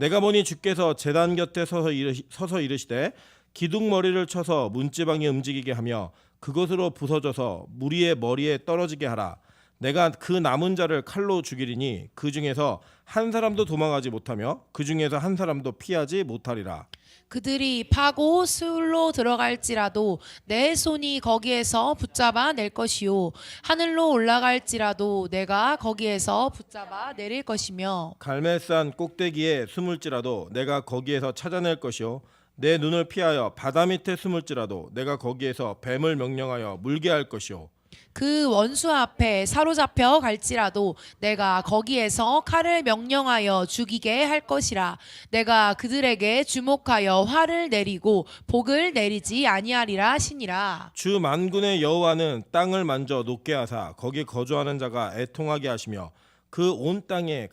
내가 보니 주께서 제단 곁에 서서 이르시되 기둥머리를 쳐서 문지방이 움직이게 하며 그것으로 부서져서 무리의 머리에 떨어지게 하라. 내가 그 남은 자를 칼로 죽이리니 그 중에서 한 사람도 도망하지 못하며 그 중에서 한 사람도 피하지 못하리라. 그들이 파고 수울로 들어갈지라도 내 손이 거기에서 붙잡아 낼 것이요 하늘로 올라갈지라도 내가 거기에서 붙잡아 내릴 것이며 갈멜산 꼭대기에 숨을지라도 내가 거기에서 찾아낼 것이요 내 눈을 피하여 바다 밑에 숨을지라도 내가 거기에서 뱀을 명령하여 물게 할 것이요 그 원수 앞에 사로잡혀 갈지라도 내가 거기에서 칼을 명령하여 죽이게 할 것이라. 내가 그들에게 주목하여 화를 내리고 복을 내리지 아니하리라 하시니라. 주 만군의 여호와는 땅을 만져 높게 하사 거기 거주하는 자가 애통하게 하시며 그 온 땅이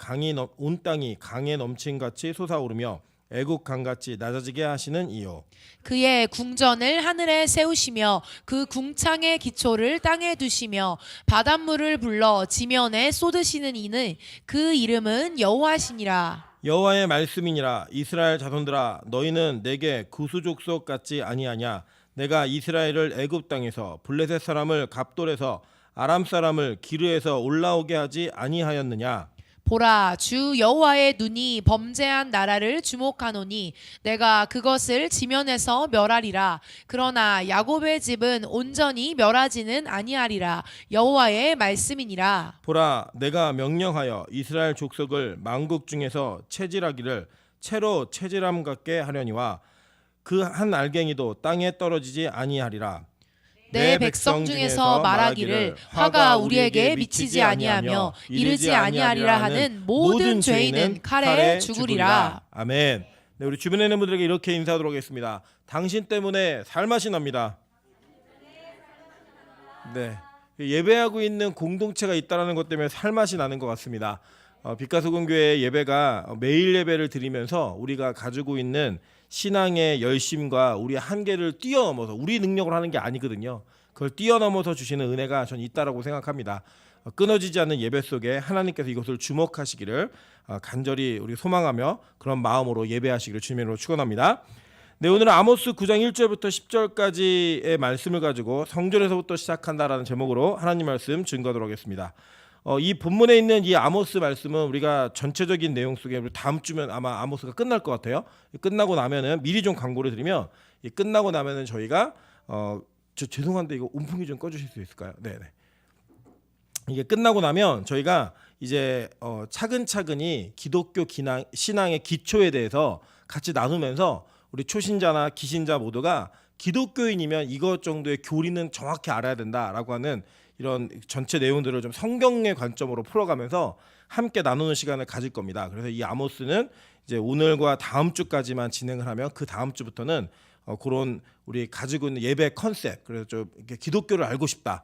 강에 넘친 같이 솟아오르며 애국 강같이 낮아지게 하시는 이요. 그의 궁전을 하늘에 세우시며 그 궁창의 기초를 땅에 두시며 바닷물을 불러 지면에 쏟으시는 이는 그 이름은 여호와시니라. 여호와의 말씀이니라. 이스라엘 자손들아 너희는 내게 구수족속 같지 아니하냐. 내가 이스라엘을 애굽 땅에서 블레셋 사람을 갑돌에서 아람 사람을 기르에서 올라오게 하지 아니하였느냐. 보라, 주 여호와의 눈이 범죄한 나라를 주목하노니 내가 그것을 지면에서 멸하리라. 그러나 야곱의 집은 온전히 멸하지는 아니하리라. 여호와의 말씀이니라. 보라 내가 명령하여 이스라엘 족속을 만국 중에서 체질하기를 채로 체질함 같게 하려니와 그 한 알갱이도 땅에 떨어지지 아니하리라. 내 백성 중에서 말하기를 화가 우리에게 미치지 아니하며 이르지 아니하리라 하는 모든 죄인은 칼에 죽으리라. 아멘. 네, 우리 주변에 있는 분들에게 이렇게 인사하도록 하겠습니다. 당신 때문에 살맛이 납니다. 네, 예배하고 있는 공동체가 있다는 것 때문에 살맛이 나는 것 같습니다. 빛가소금교회 예배가 매일 예배를 드리면서 우리가 가지고 있는 신앙의 열심과 우리의 한계를 뛰어넘어서 우리 능력으로 하는 게 아니거든요. 그걸 뛰어넘어서 주시는 은혜가 전 있다라고 생각합니다. 끊어지지 않는 예배 속에 하나님께서 이것을 주목하시기를 간절히 우리 소망하며 그런 마음으로 예배하시기를 주님으로 축원합니다. 네, 오늘은 아모스 9장 1절부터 10절까지의 말씀을 가지고 성전에서부터 시작한다라는 제목으로 하나님 말씀 증거하도록 하겠습니다. 이 본문에 있는 이 아모스 말씀은 우리가 전체적인 내용 속에 다음 주면 아마 아모스가 끝날 것 같아요. 끝나고 나면은 미리 좀 광고를 드리면 끝나고 나면은 저희가 저 죄송한데 이거 온풍기 좀 꺼주실 수 있을까요? 네네. 이게 끝나고 나면 저희가 이제 차근차근히 기독교 신앙의 기초에 대해서 같이 나누면서 우리 초신자나 기신자 모두가 기독교인이면 이것 정도의 교리는 정확히 알아야 된다라고 하는 이런 전체 내용들을 좀 성경의 관점으로 풀어가면서 함께 나누는 시간을 가질 겁니다. 그래서 이 아모스는 이제 오늘과 다음 주까지만 진행을 하면 그 다음 주부터는 그런 우리 가지고 있는 예배 컨셉, 그래서 좀 이렇게 기독교를 알고 싶다,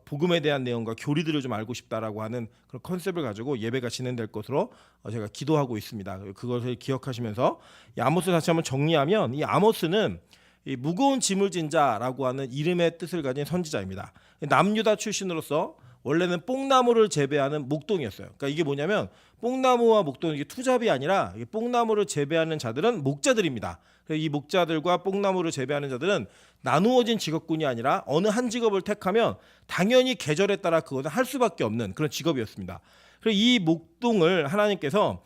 복음에 대한 내용과 교리들을 좀 알고 싶다라고 하는 그런 컨셉을 가지고 예배가 진행될 것으로 제가 기도하고 있습니다. 그것을 기억하시면서 이 아모스 다시 한번 정리하면 이 아모스는 이 무거운 짐을 진 자라고 하는 이름의 뜻을 가진 선지자입니다. 남유다 출신으로서 원래는 뽕나무를 재배하는 목동이었어요. 그러니까 이게 뭐냐면 뽕나무와 목동 이게 투잡이 아니라 뽕나무를 재배하는 자들은 목자들입니다. 이 목자들과 뽕나무를 재배하는 자들은 나누어진 직업군이 아니라 어느 한 직업을 택하면 당연히 계절에 따라 그것을 할 수밖에 없는 그런 직업이었습니다. 그래서 이 목동을 하나님께서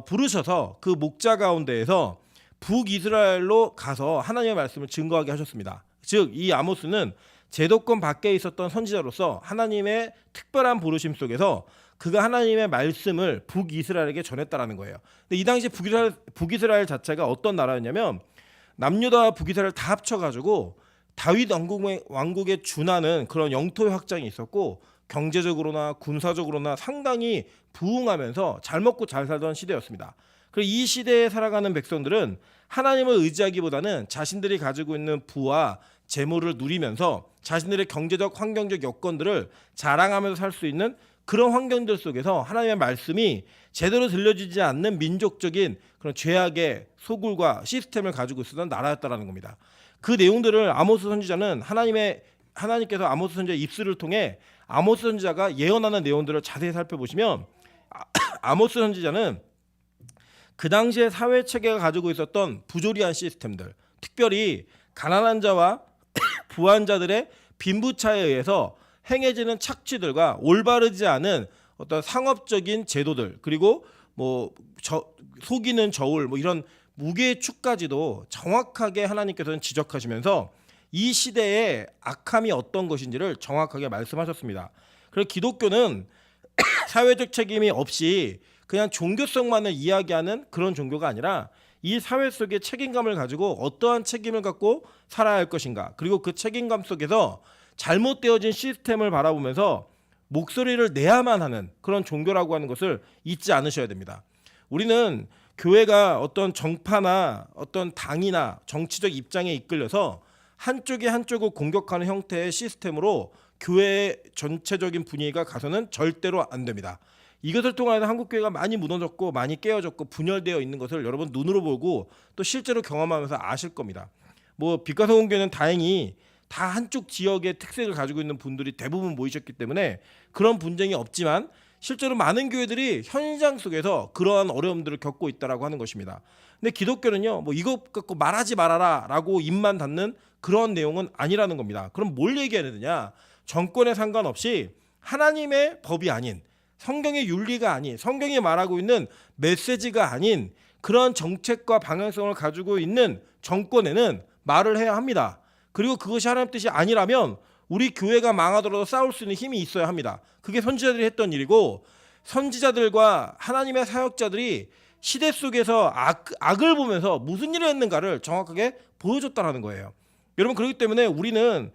부르셔서 그 목자 가운데에서 북이스라엘로 가서 하나님의 말씀을 증거하게 하셨습니다. 즉 이 아모스는 제도권 밖에 있었던 선지자로서 하나님의 특별한 부르심 속에서 그가 하나님의 말씀을 북이스라엘에게 전했다라는 거예요. 근데 이 당시 북이스라엘 자체가 어떤 나라였냐면 남유다와 북이스라엘 다 합쳐가지고 다윗 왕국에 준하는 그런 영토의 확장이 있었고 경제적으로나 군사적으로나 상당히 부흥하면서 잘 먹고 잘 살던 시대였습니다. 그리고 이 시대에 살아가는 백성들은 하나님을 의지하기보다는 자신들이 가지고 있는 부와 재물을 누리면서 자신들의 경제적 환경적 여건들을 자랑하면서 살 수 있는 그런 환경들 속에서 하나님의 말씀이 제대로 들려지지 않는 민족적인 그런 죄악의 소굴과 시스템을 가지고 있었던 나라였다라는 겁니다. 그 내용들을 아모스 선지자는 하나님께서 아모스 선지자의 입술을 통해 아모스 선지자가 예언하는 내용들을 자세히 살펴보시면 아모스 선지자는 그 당시에 사회 체계가 가지고 있었던 부조리한 시스템들, 특별히 가난한 자와 부한 자들의 빈부차에 의해서 행해지는 착취들과 올바르지 않은 어떤 상업적인 제도들, 그리고 속이는 저울, 이런 무게의 축까지도 정확하게 하나님께서는 지적하시면서 이 시대의 악함이 어떤 것인지를 정확하게 말씀하셨습니다. 그래서 기독교는 사회적 책임이 없이 그냥 종교성만을 이야기하는 그런 종교가 아니라 이 사회 속에 책임감을 가지고 어떠한 책임을 갖고 살아야 할 것인가, 그리고 그 책임감 속에서 잘못되어진 시스템을 바라보면서 목소리를 내야만 하는 그런 종교라고 하는 것을 잊지 않으셔야 됩니다. 우리는 교회가 어떤 정파나 어떤 당이나 정치적 입장에 이끌려서 한쪽이 한쪽을 공격하는 형태의 시스템으로 교회의 전체적인 분위기가 가서는 절대로 안 됩니다. 이것을 통해서 한국교회가 많이 무너졌고 많이 깨어졌고 분열되어 있는 것을 여러분 눈으로 보고 또 실제로 경험하면서 아실 겁니다. 빛과소금교회는 다행히 다 한쪽 지역의 특색을 가지고 있는 분들이 대부분 모이셨기 때문에 그런 분쟁이 없지만 실제로 많은 교회들이 현장 속에서 그러한 어려움들을 겪고 있다라고 하는 것입니다. 근데 기독교는요, 이것 갖고 말하지 말아라라고 입만 닫는 그런 내용은 아니라는 겁니다. 그럼 뭘 얘기해야 되느냐? 정권에 상관없이 하나님의 법이 아닌, 성경의 윤리가 아닌, 성경이 말하고 있는 메시지가 아닌 그런 정책과 방향성을 가지고 있는 정권에는 말을 해야 합니다. 그리고 그것이 하나님 뜻이 아니라면 우리 교회가 망하더라도 싸울 수 있는 힘이 있어야 합니다. 그게 선지자들이 했던 일이고, 선지자들과 하나님의 사역자들이 시대 속에서 악을 보면서 무슨 일을 했는가를 정확하게 보여줬다는 거예요. 여러분, 그렇기 때문에 우리는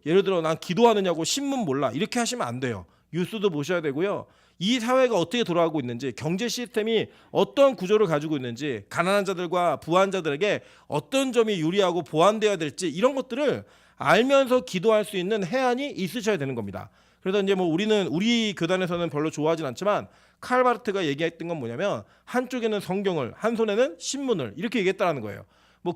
예를 들어 난 기도하느냐고 신문 몰라 이렇게 하시면 안 돼요. 뉴스도 보셔야 되고요. 이 사회가 어떻게 돌아가고 있는지, 경제 시스템이 어떤 구조를 가지고 있는지, 가난한 자들과 부한 자들에게 어떤 점이 유리하고 보완되어야 될지, 이런 것들을 알면서 기도할 수 있는 해안이 있으셔야 되는 겁니다. 그래서 이제 우리 교단에서는 별로 좋아하진 않지만 칼 바르트가 얘기했던 건 뭐냐면, 한쪽에는 성경을, 한 손에는 신문을 이렇게 얘기했다는 거예요.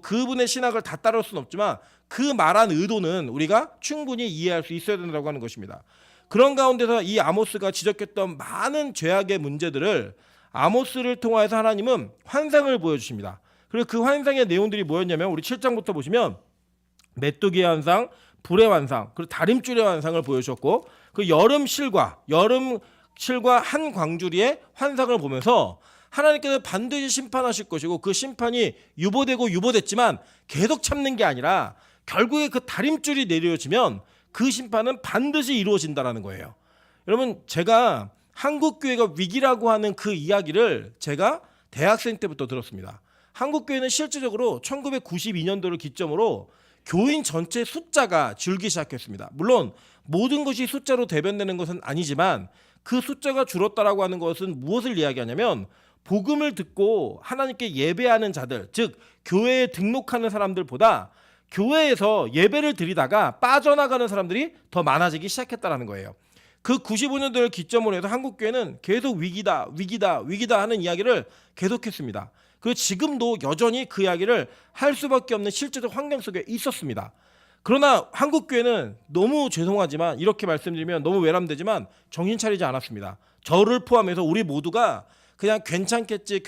그분의 신학을 다 따를 수는 없지만 그 말한 의도는 우리가 충분히 이해할 수 있어야 된다고 하는 것입니다. 그런 가운데서 이 아모스가 지적했던 많은 죄악의 문제들을 아모스를 통해서 하나님은 환상을 보여주십니다. 그리고 그 환상의 내용들이 뭐였냐면, 우리 7장부터 보시면 메뚜기의 환상, 불의 환상, 그리고 다림줄의 환상을 보여주셨고, 그 여름 실과 한 광주리의 환상을 보면서 하나님께서 반드시 심판하실 것이고, 그 심판이 유보됐지만 계속 참는 게 아니라 결국에 그 다림줄이 내려지면 그 심판은 반드시 이루어진다는 거예요. 여러분, 제가 한국교회가 위기라고 하는 그 이야기를 제가 대학생 때부터 들었습니다. 한국교회는 실질적으로 1992년도를 기점으로 교인 전체 숫자가 줄기 시작했습니다. 물론 모든 것이 숫자로 대변되는 것은 아니지만 그 숫자가 줄었다라고 하는 것은 무엇을 이야기하냐면, 복음을 듣고 하나님께 예배하는 자들, 즉 교회에 등록하는 사람들보다 교회에서 예배를 드리다가 빠져나가는 사람들이 더 많아지기 시작했다는 거예요. 그 95년도를 기점으로 해서 한국교회는 계속 위기다 하는 이야기를 계속했습니다. 그리고 지금도 여전히 그 이야기를 할 수밖에 없는 실제적 환경 속에 있었습니다. 그러나 한국교회는 너무 죄송하지만, 이렇게 말씀드리면 너무 외람되지만 정신 차리지 않았습니다. 저를 포함해서 우리 모두가 그냥 괜찮겠지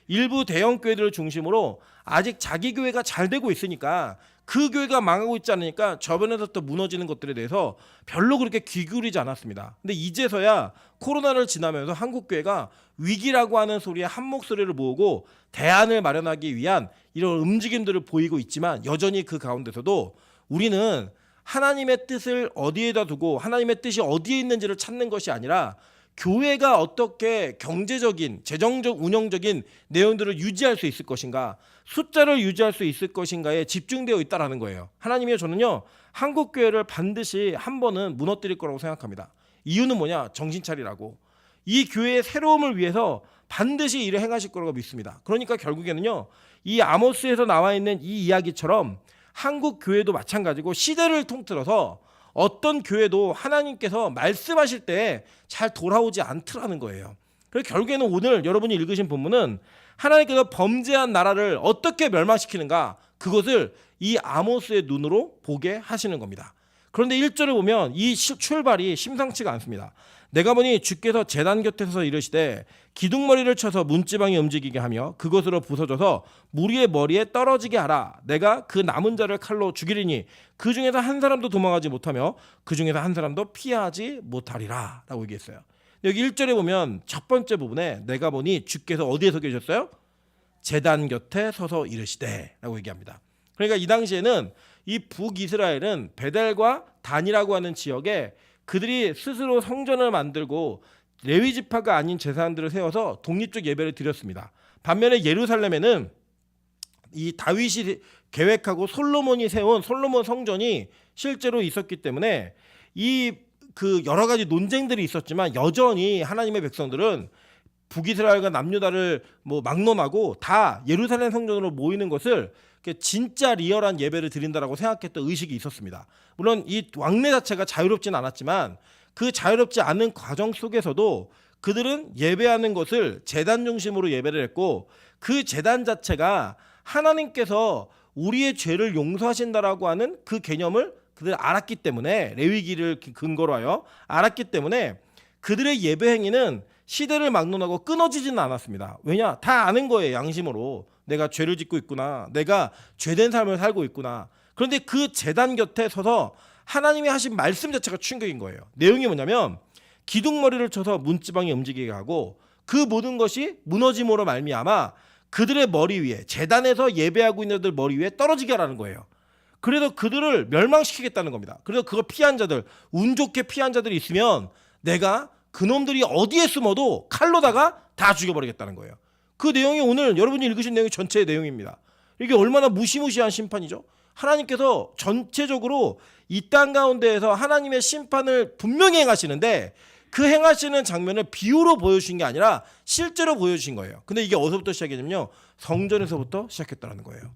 일부 대형 교회들을 중심으로 아직 자기 교회가 잘 되고 있으니까, 그 교회가 망하고 있지 않으니까 저변에서부터 무너지는 것들에 대해서 별로 그렇게 귀 기울이지 않았습니다. 근데 이제서야 코로나를 지나면서 한국교회가 위기라고 하는 소리에 한 목소리를 모으고 대안을 마련하기 위한 이런 움직임들을 보이고 있지만, 여전히 그 가운데서도 우리는 하나님의 뜻을 어디에다 두고 하나님의 뜻이 어디에 있는지를 찾는 것이 아니라 교회가 어떻게 경제적인, 재정적, 운영적인 내용들을 유지할 수 있을 것인가, 숫자를 유지할 수 있을 것인가에 집중되어 있다는 거예요. 하나님이요, 저는요, 한국교회를 반드시 한 번은 무너뜨릴 거라고 생각합니다. 이유는 뭐냐? 정신 차리라고. 이 교회의 새로움을 위해서 반드시 일을 행하실 거라고 믿습니다. 그러니까 결국에는요, 이 아모스에서 나와 있는 이 이야기처럼 한국 교회도 마찬가지고 시대를 통틀어서 어떤 교회도 하나님께서 말씀하실 때 잘 돌아오지 않더라는 거예요. 그래서 결국에는 오늘 여러분이 읽으신 본문은 하나님께서 범죄한 나라를 어떻게 멸망시키는가, 그것을 이 아모스의 눈으로 보게 하시는 겁니다. 그런데 1절을 보면 이 출발이 심상치가 않습니다. 내가 보니 주께서 제단 곁에 서서 이르시되 기둥머리를 쳐서 문지방이 움직이게 하며 그것으로 부서져서 무리의 머리에 떨어지게 하라. 내가 그 남은 자를 칼로 죽이리니 그 중에서 한 사람도 도망하지 못하며 그 중에서 한 사람도 피하지 못하리라 라고 얘기했어요. 여기 1절에 보면 첫 번째 부분에 내가 보니 주께서 어디에 서 계셨어요? 제단 곁에 서서 이르시되 라고 얘기합니다. 그러니까 이 당시에는 이 북이스라엘은 베델과 단이라고 하는 지역에 그들이 스스로 성전을 만들고 레위 지파가 아닌 제사장들을 세워서 독립적 예배를 드렸습니다. 반면에 예루살렘에는 이 다윗이 계획하고 솔로몬이 세운 솔로몬 성전이 실제로 있었기 때문에 이 그 여러 가지 논쟁들이 있었지만 여전히 하나님의 백성들은 북이스라엘과 남유다를 뭐 막론하고 다 예루살렘 성전으로 모이는 것을 진짜 리얼한 예배를 드린다라고 생각했던 의식이 있었습니다. 물론 이 왕래 자체가 자유롭진 않았지만 그 자유롭지 않은 과정 속에서도 그들은 예배하는 것을 제단 중심으로 예배를 했고 그 제단 자체가 하나님께서 우리의 죄를 용서하신다라고 하는 그 개념을 그들 알았기 때문에 레위기를 근거로 하여 알았기 때문에 그들의 예배 행위는 시대를 막론하고 끊어지지는 않았습니다. 왜냐? 다 아는 거예요. 양심으로. 내가 죄를 짓고 있구나. 내가 죄된 삶을 살고 있구나. 그런데 그 제단 곁에 서서 하나님이 하신 말씀 자체가 충격인 거예요. 내용이 뭐냐면 기둥머리를 쳐서 문지방이 움직이게 하고 그 모든 것이 무너짐으로 말미암아 그들의 머리 위에 제단에서 예배하고 있는 자들 머리 위에 떨어지게 하라는 거예요. 그래서 그들을 멸망시키겠다는 겁니다. 그래서 그거 피한 자들, 운 좋게 피한 자들이 있으면 내가 그놈들이 어디에 숨어도 칼로다가 다 죽여버리겠다는 거예요. 그 내용이 오늘 여러분이 읽으신 내용이 전체의 내용입니다. 이게 얼마나 무시무시한 심판이죠. 하나님께서 전체적으로 이 땅 가운데에서 하나님의 심판을 분명히 행하시는데 그 행하시는 장면을 비유로 보여주신 게 아니라 실제로 보여주신 거예요. 근데 이게 어디서부터 시작했냐면요. 성전에서부터 시작했다는 거예요.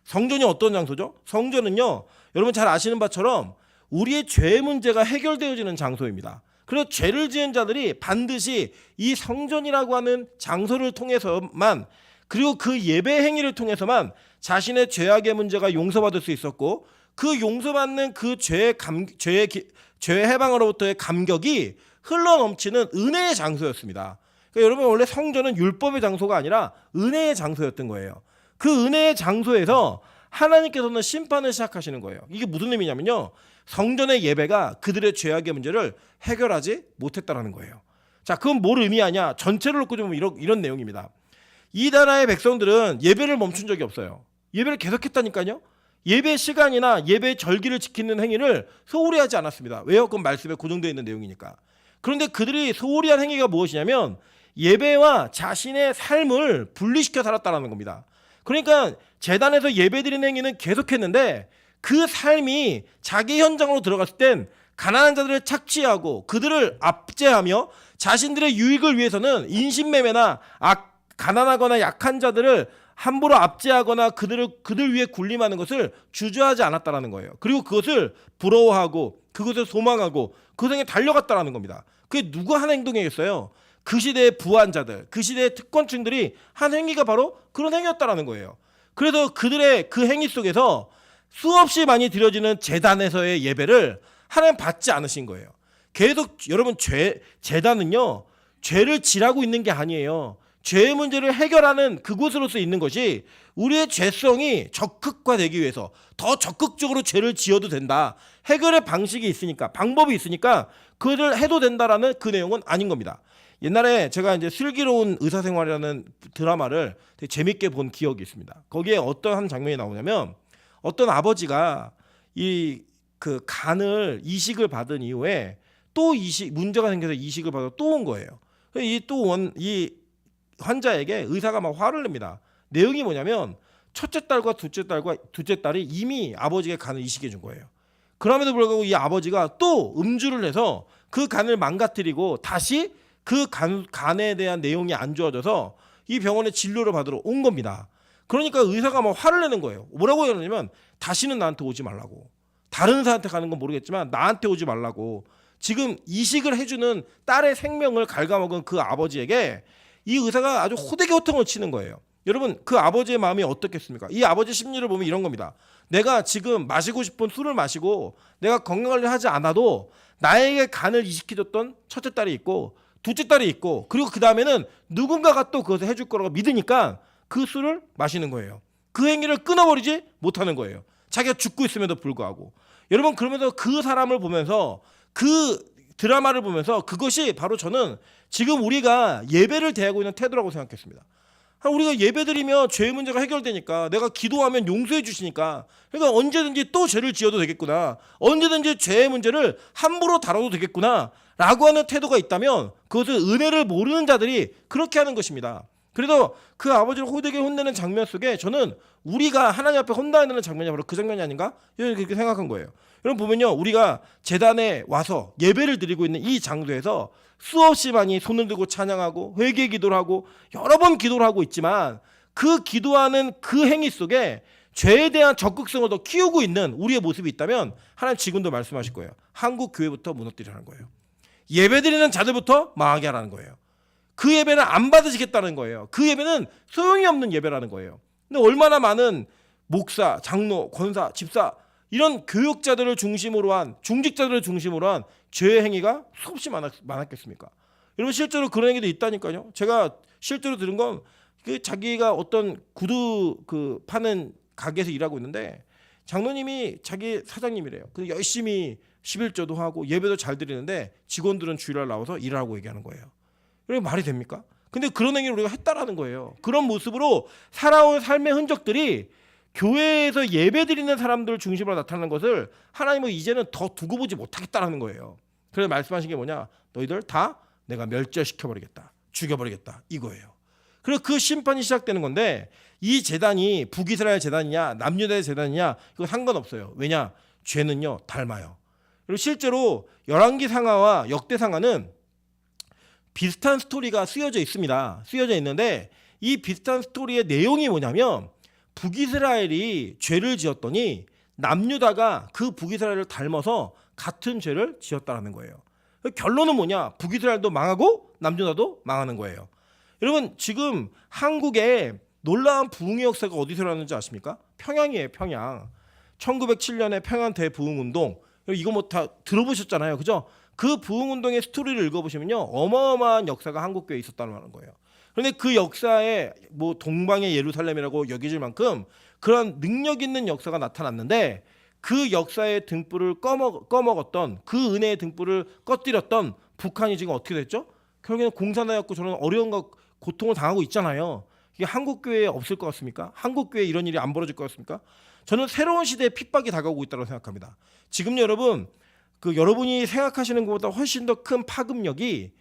성전이 어떤 장소죠? 성전은요. 여러분 잘 아시는 바처럼 우리의 죄의 문제가 해결되어지는 장소입니다. 그래서 죄를 지은 자들이 반드시 이 성전이라고 하는 장소를 통해서만 그리고 그 예배 행위를 통해서만 자신의 죄악의 문제가 용서받을 수 있었고 그 용서받는 그 죄의 해방으로부터의 감격이 흘러넘치는 은혜의 장소였습니다. 그러니까 여러분 원래 성전은 율법의 장소가 아니라 은혜의 장소였던 거예요. 그 은혜의 장소에서 하나님께서는 심판을 시작하시는 거예요. 이게 무슨 의미냐면요. 성전의 예배가 그들의 죄악의 문제를 해결하지 못했다라는 거예요. 자, 그건 뭘 의미하냐? 전체를 놓고 좀 이런 내용입니다. 이 나라의 백성들은 예배를 멈춘 적이 없어요. 예배를 계속했다니까요. 예배 시간이나 예배 절기를 지키는 행위를 소홀히 하지 않았습니다. 왜요? 그건 말씀에 고정되어 있는 내용이니까. 그런데 그들이 소홀히 한 행위가 무엇이냐면 예배와 자신의 삶을 분리시켜 살았다는 겁니다. 그러니까 제단에서 예배드리는 행위는 계속했는데 그 삶이 자기 현장으로 들어갔을 땐 가난한 자들을 착취하고 그들을 압제하며 자신들의 유익을 위해서는 인신매매나 가난하거나 약한 자들을 함부로 압제하거나 그들 위해 군림하는 것을 주저하지 않았다라는 거예요. 그리고 그것을 부러워하고 그것을 소망하고 그것에 달려갔다라는 겁니다. 그게 누가 한 행동이겠어요? 그 시대의 부한자들, 그 시대의 특권층들이 한 행위가 바로 그런 행위였다라는 거예요. 그래서 그들의 그 행위 속에서 수없이 많이 드려지는 제단에서의 예배를 하나님 받지 않으신 거예요. 계속 여러분 제단은요. 죄를 지라고 있는 게 아니에요. 죄의 문제를 해결하는 그곳으로서 있는 것이 우리의 죄성이 적극화되기 위해서 더 적극적으로 죄를 지어도 된다. 해결의 방식이 있으니까 방법이 있으니까 그걸 해도 된다라는 그 내용은 아닌 겁니다. 옛날에 제가 이제 슬기로운 의사생활이라는 드라마를 되게 재밌게 본 기억이 있습니다. 거기에 어떤 한 장면이 나오냐면 어떤 아버지가 이 그 간을 이식을 받은 이후에 또 문제가 생겨서 이식을 받아 또 온 거예요. 이 환자에게 의사가 막 화를 냅니다. 내용이 뭐냐면 첫째 딸과 둘째 딸이 이미 아버지에게 간을 이식해 준 거예요. 그럼에도 불구하고 이 아버지가 또 음주를 해서 그 간을 망가뜨리고 다시 그 간에 대한 내용이 안 좋아져서 이 병원에 진료를 받으러 온 겁니다. 그러니까 의사가 막 화를 내는 거예요. 뭐라고 하냐면 다시는 나한테 오지 말라고. 다른 사람한테 가는 건 모르겠지만 나한테 오지 말라고. 지금 이식을 해주는 딸의 생명을 갉아먹은 그 아버지에게 이 의사가 아주 호되게 호통을 치는 거예요. 여러분 그 아버지의 마음이 어떻겠습니까? 이 아버지 심리를 보면 이런 겁니다. 내가 지금 마시고 싶은 술을 마시고 내가 건강관리를 하지 않아도 나에게 간을 이식해줬던 첫째 딸이 있고 둘째 딸이 있고 그리고 그 다음에는 누군가가 또 그것을 해줄 거라고 믿으니까 그 술을 마시는 거예요. 그 행위를 끊어버리지 못하는 거예요. 자기가 죽고 있음에도 불구하고. 여러분 그러면서 그 사람을 보면서 그 드라마를 보면서 그것이 바로 저는 지금 우리가 예배를 대하고 있는 태도라고 생각했습니다. 우리가 예배드리면 죄의 문제가 해결되니까 내가 기도하면 용서해 주시니까 그러니까 언제든지 또 죄를 지어도 되겠구나. 언제든지 죄의 문제를 함부로 다뤄도 되겠구나 라고 하는 태도가 있다면 그것을 은혜를 모르는 자들이 그렇게 하는 것입니다. 그래서 그 아버지를 호되게 혼내는 장면 속에 저는 우리가 하나님 앞에 혼나야 되는 장면이 바로 그 장면이 아닌가? 이렇게 생각한 거예요. 여러분 보면요. 우리가 제단에 와서 예배를 드리고 있는 이 장소에서 수없이 많이 손을 들고 찬양하고 회개 기도를 하고 여러 번 기도를 하고 있지만 그 기도하는 그 행위 속에 죄에 대한 적극성을 더 키우고 있는 우리의 모습이 있다면 하나님 지금도 말씀하실 거예요. 한국 교회부터 무너뜨리라는 거예요. 예배드리는 자들부터 망하게 하라는 거예요. 그 예배는 안 받으시겠다는 거예요. 그 예배는 소용이 없는 예배라는 거예요. 근데 얼마나 많은 목사, 장로, 권사, 집사 이런 교육자들을 중심으로 한 중직자들을 중심으로 한 죄의 행위가 수없이 많았겠습니까? 여러분 실제로 그런 행위도 있다니까요. 제가 실제로 들은 건 그 자기가 어떤 구두 그 파는 가게에서 일하고 있는데 장로님이 자기 사장님이래요. 그 열심히 11조도 하고 예배도 잘 드리는데 직원들은 주일날 나와서 일하고 얘기하는 거예요. 이게 말이 됩니까? 근데 그런 행위를 우리가 했다라는 거예요. 그런 모습으로 살아온 삶의 흔적들이 교회에서 예배드리는 사람들 중심으로 나타나는 것을 하나님은 이제는 더 두고 보지 못하겠다라는 거예요. 그래서 말씀하신 게 뭐냐? 너희들 다 내가 멸절시켜버리겠다. 죽여버리겠다. 이거예요. 그래서 그 심판이 시작되는 건데 이 제단이 북이스라엘 제단이냐 남유다의 제단이냐 이거 상관없어요. 왜냐? 죄는요 닮아요. 그리고 실제로 열왕기 상하와 역대 상하는 비슷한 스토리가 쓰여져 있습니다. 쓰여져 있는데 이 비슷한 스토리의 내용이 뭐냐면 북이스라엘이 죄를 지었더니 남유다가 그 북이스라엘을 닮아서 같은 죄를 지었다는 거예요. 결론은 뭐냐? 북이스라엘도 망하고 남유다도 망하는 거예요. 여러분 지금 한국에 놀라운 부흥의 역사가 어디서 일어났는지 아십니까? 평양이에요. 평양. 1907년에 평양 대부흥운동. 이거 뭐 다 들어보셨잖아요. 그죠? 그 부흥운동의 스토리를 읽어보시면요. 어마어마한 역사가 한국교회에 있었다는 거예요. 그런데 그 역사에 뭐 동방의 예루살렘이라고 여겨질 만큼 그런 능력 있는 역사가 나타났는데 그 역사의 등불을 꺼먹었던 그 은혜의 등불을 꺼뜨렸던 북한이 지금 어떻게 됐죠? 결국에는 공산화였고 저는 어려움과 고통을 당하고 있잖아요. 이게 한국교회에 없을 것 같습니까? 한국교회에 이런 일이 안 벌어질 것 같습니까? 저는 새로운 시대에 핍박이 다가오고 있다고 생각합니다. 지금 여러분 여러분이 생각하시는 것보다 훨씬 더 큰 파급력이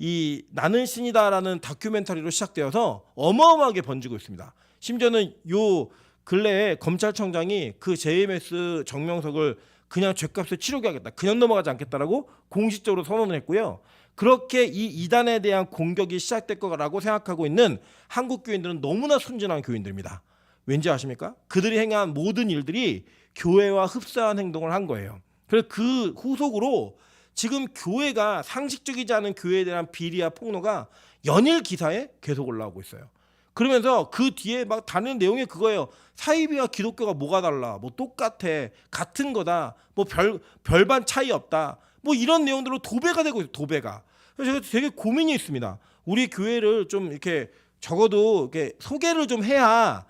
이 나는 신이다라는 다큐멘터리로 시작되어서 어마어마하게 번지고 있습니다. 심지어는 요 근래에 검찰청장이 그 JMS 정명석을 그냥 죗값을 치르게 하겠다. 그냥 넘어가지 않겠다라고 공식적으로 선언을 했고요. 그렇게 이 이단에 대한 공격이 시작될 거라고 생각하고 있는 한국 교인들은 너무나 순진한 교인들입니다. 왠지 아십니까? 그들이 행한 모든 일들이 교회와 흡사한 행동을 한 거예요. 그래서 그 후속으로 지금 교회가 상식적이지 않은 교회에 대한 비리와 폭로가 연일 기사에 계속 올라오고 있어요. 그러면서 그 뒤에 막 다른 내용이 그거예요. 사이비와 기독교가 뭐가 달라? 뭐 똑같아. 같은 거다. 뭐 별반 차이 없다. 뭐 이런 내용들로 도배가 되고 있어요. 도배가. 그래서 제가 되게 고민이 있습니다. 우리 교회를 좀 이렇게 적어도 이렇게 소개를 좀 해야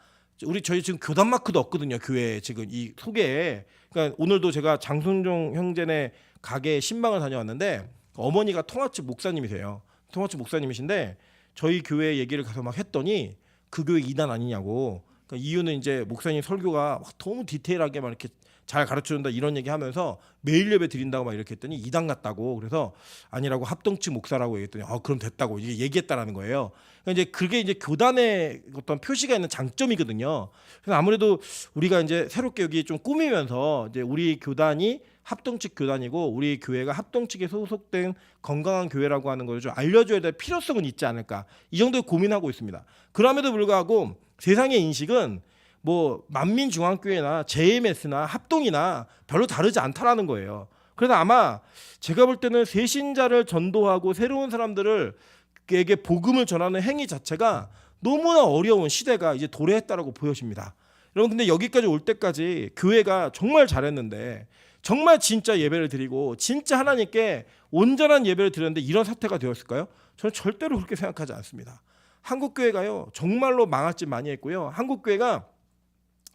저희 지금 교단 마크도 없거든요. 교회에 지금 이 소개에. 그러니까 오늘도 제가 장순종 형제네 가게에 신방을 다녀왔는데 어머니가 통화집 목사님이세요. 통화집 목사님이신데 저희 교회 얘기를 가서 막 했더니 그 교회 이단 아니냐고. 그러니까 이유는 이제 목사님 설교가 너무 디테일하게 막 이렇게 잘 가르쳐준다 이런 얘기하면서 매일 예배 드린다고 막 이렇게 했더니 이단 같다고. 그래서 아니라고 합동측 목사라고 얘기했더니 그럼 됐다고 이게 얘기했다라는 거예요. 그러니까 이제 그게 이제 교단의 어떤 표시가 있는 장점이거든요. 그래서 아무래도 우리가 이제 새롭게 여기 좀 꾸미면서 이제 우리 교단이 합동측 교단이고 우리 교회가 합동측에 소속된 건강한 교회라고 하는 걸 좀 알려줘야 될 필요성은 있지 않을까 이 정도에 고민하고 있습니다. 그럼에도 불구하고 세상의 인식은 뭐 만민중앙교회나 JMS나 합동이나 별로 다르지 않다라는 거예요. 그래서 아마 제가 볼 때는 새신자를 전도하고 새로운 사람들에게 복음을 전하는 행위 자체가 너무나 어려운 시대가 이제 도래했다라고 보여집니다. 여러분 근데 여기까지 올 때까지 교회가 정말 잘했는데 정말 진짜 예배를 드리고 진짜 하나님께 온전한 예배를 드렸는데 이런 사태가 되었을까요? 저는 절대로 그렇게 생각하지 않습니다. 한국 교회가요 정말로 망할 짓 많이 했고요. 한국 교회가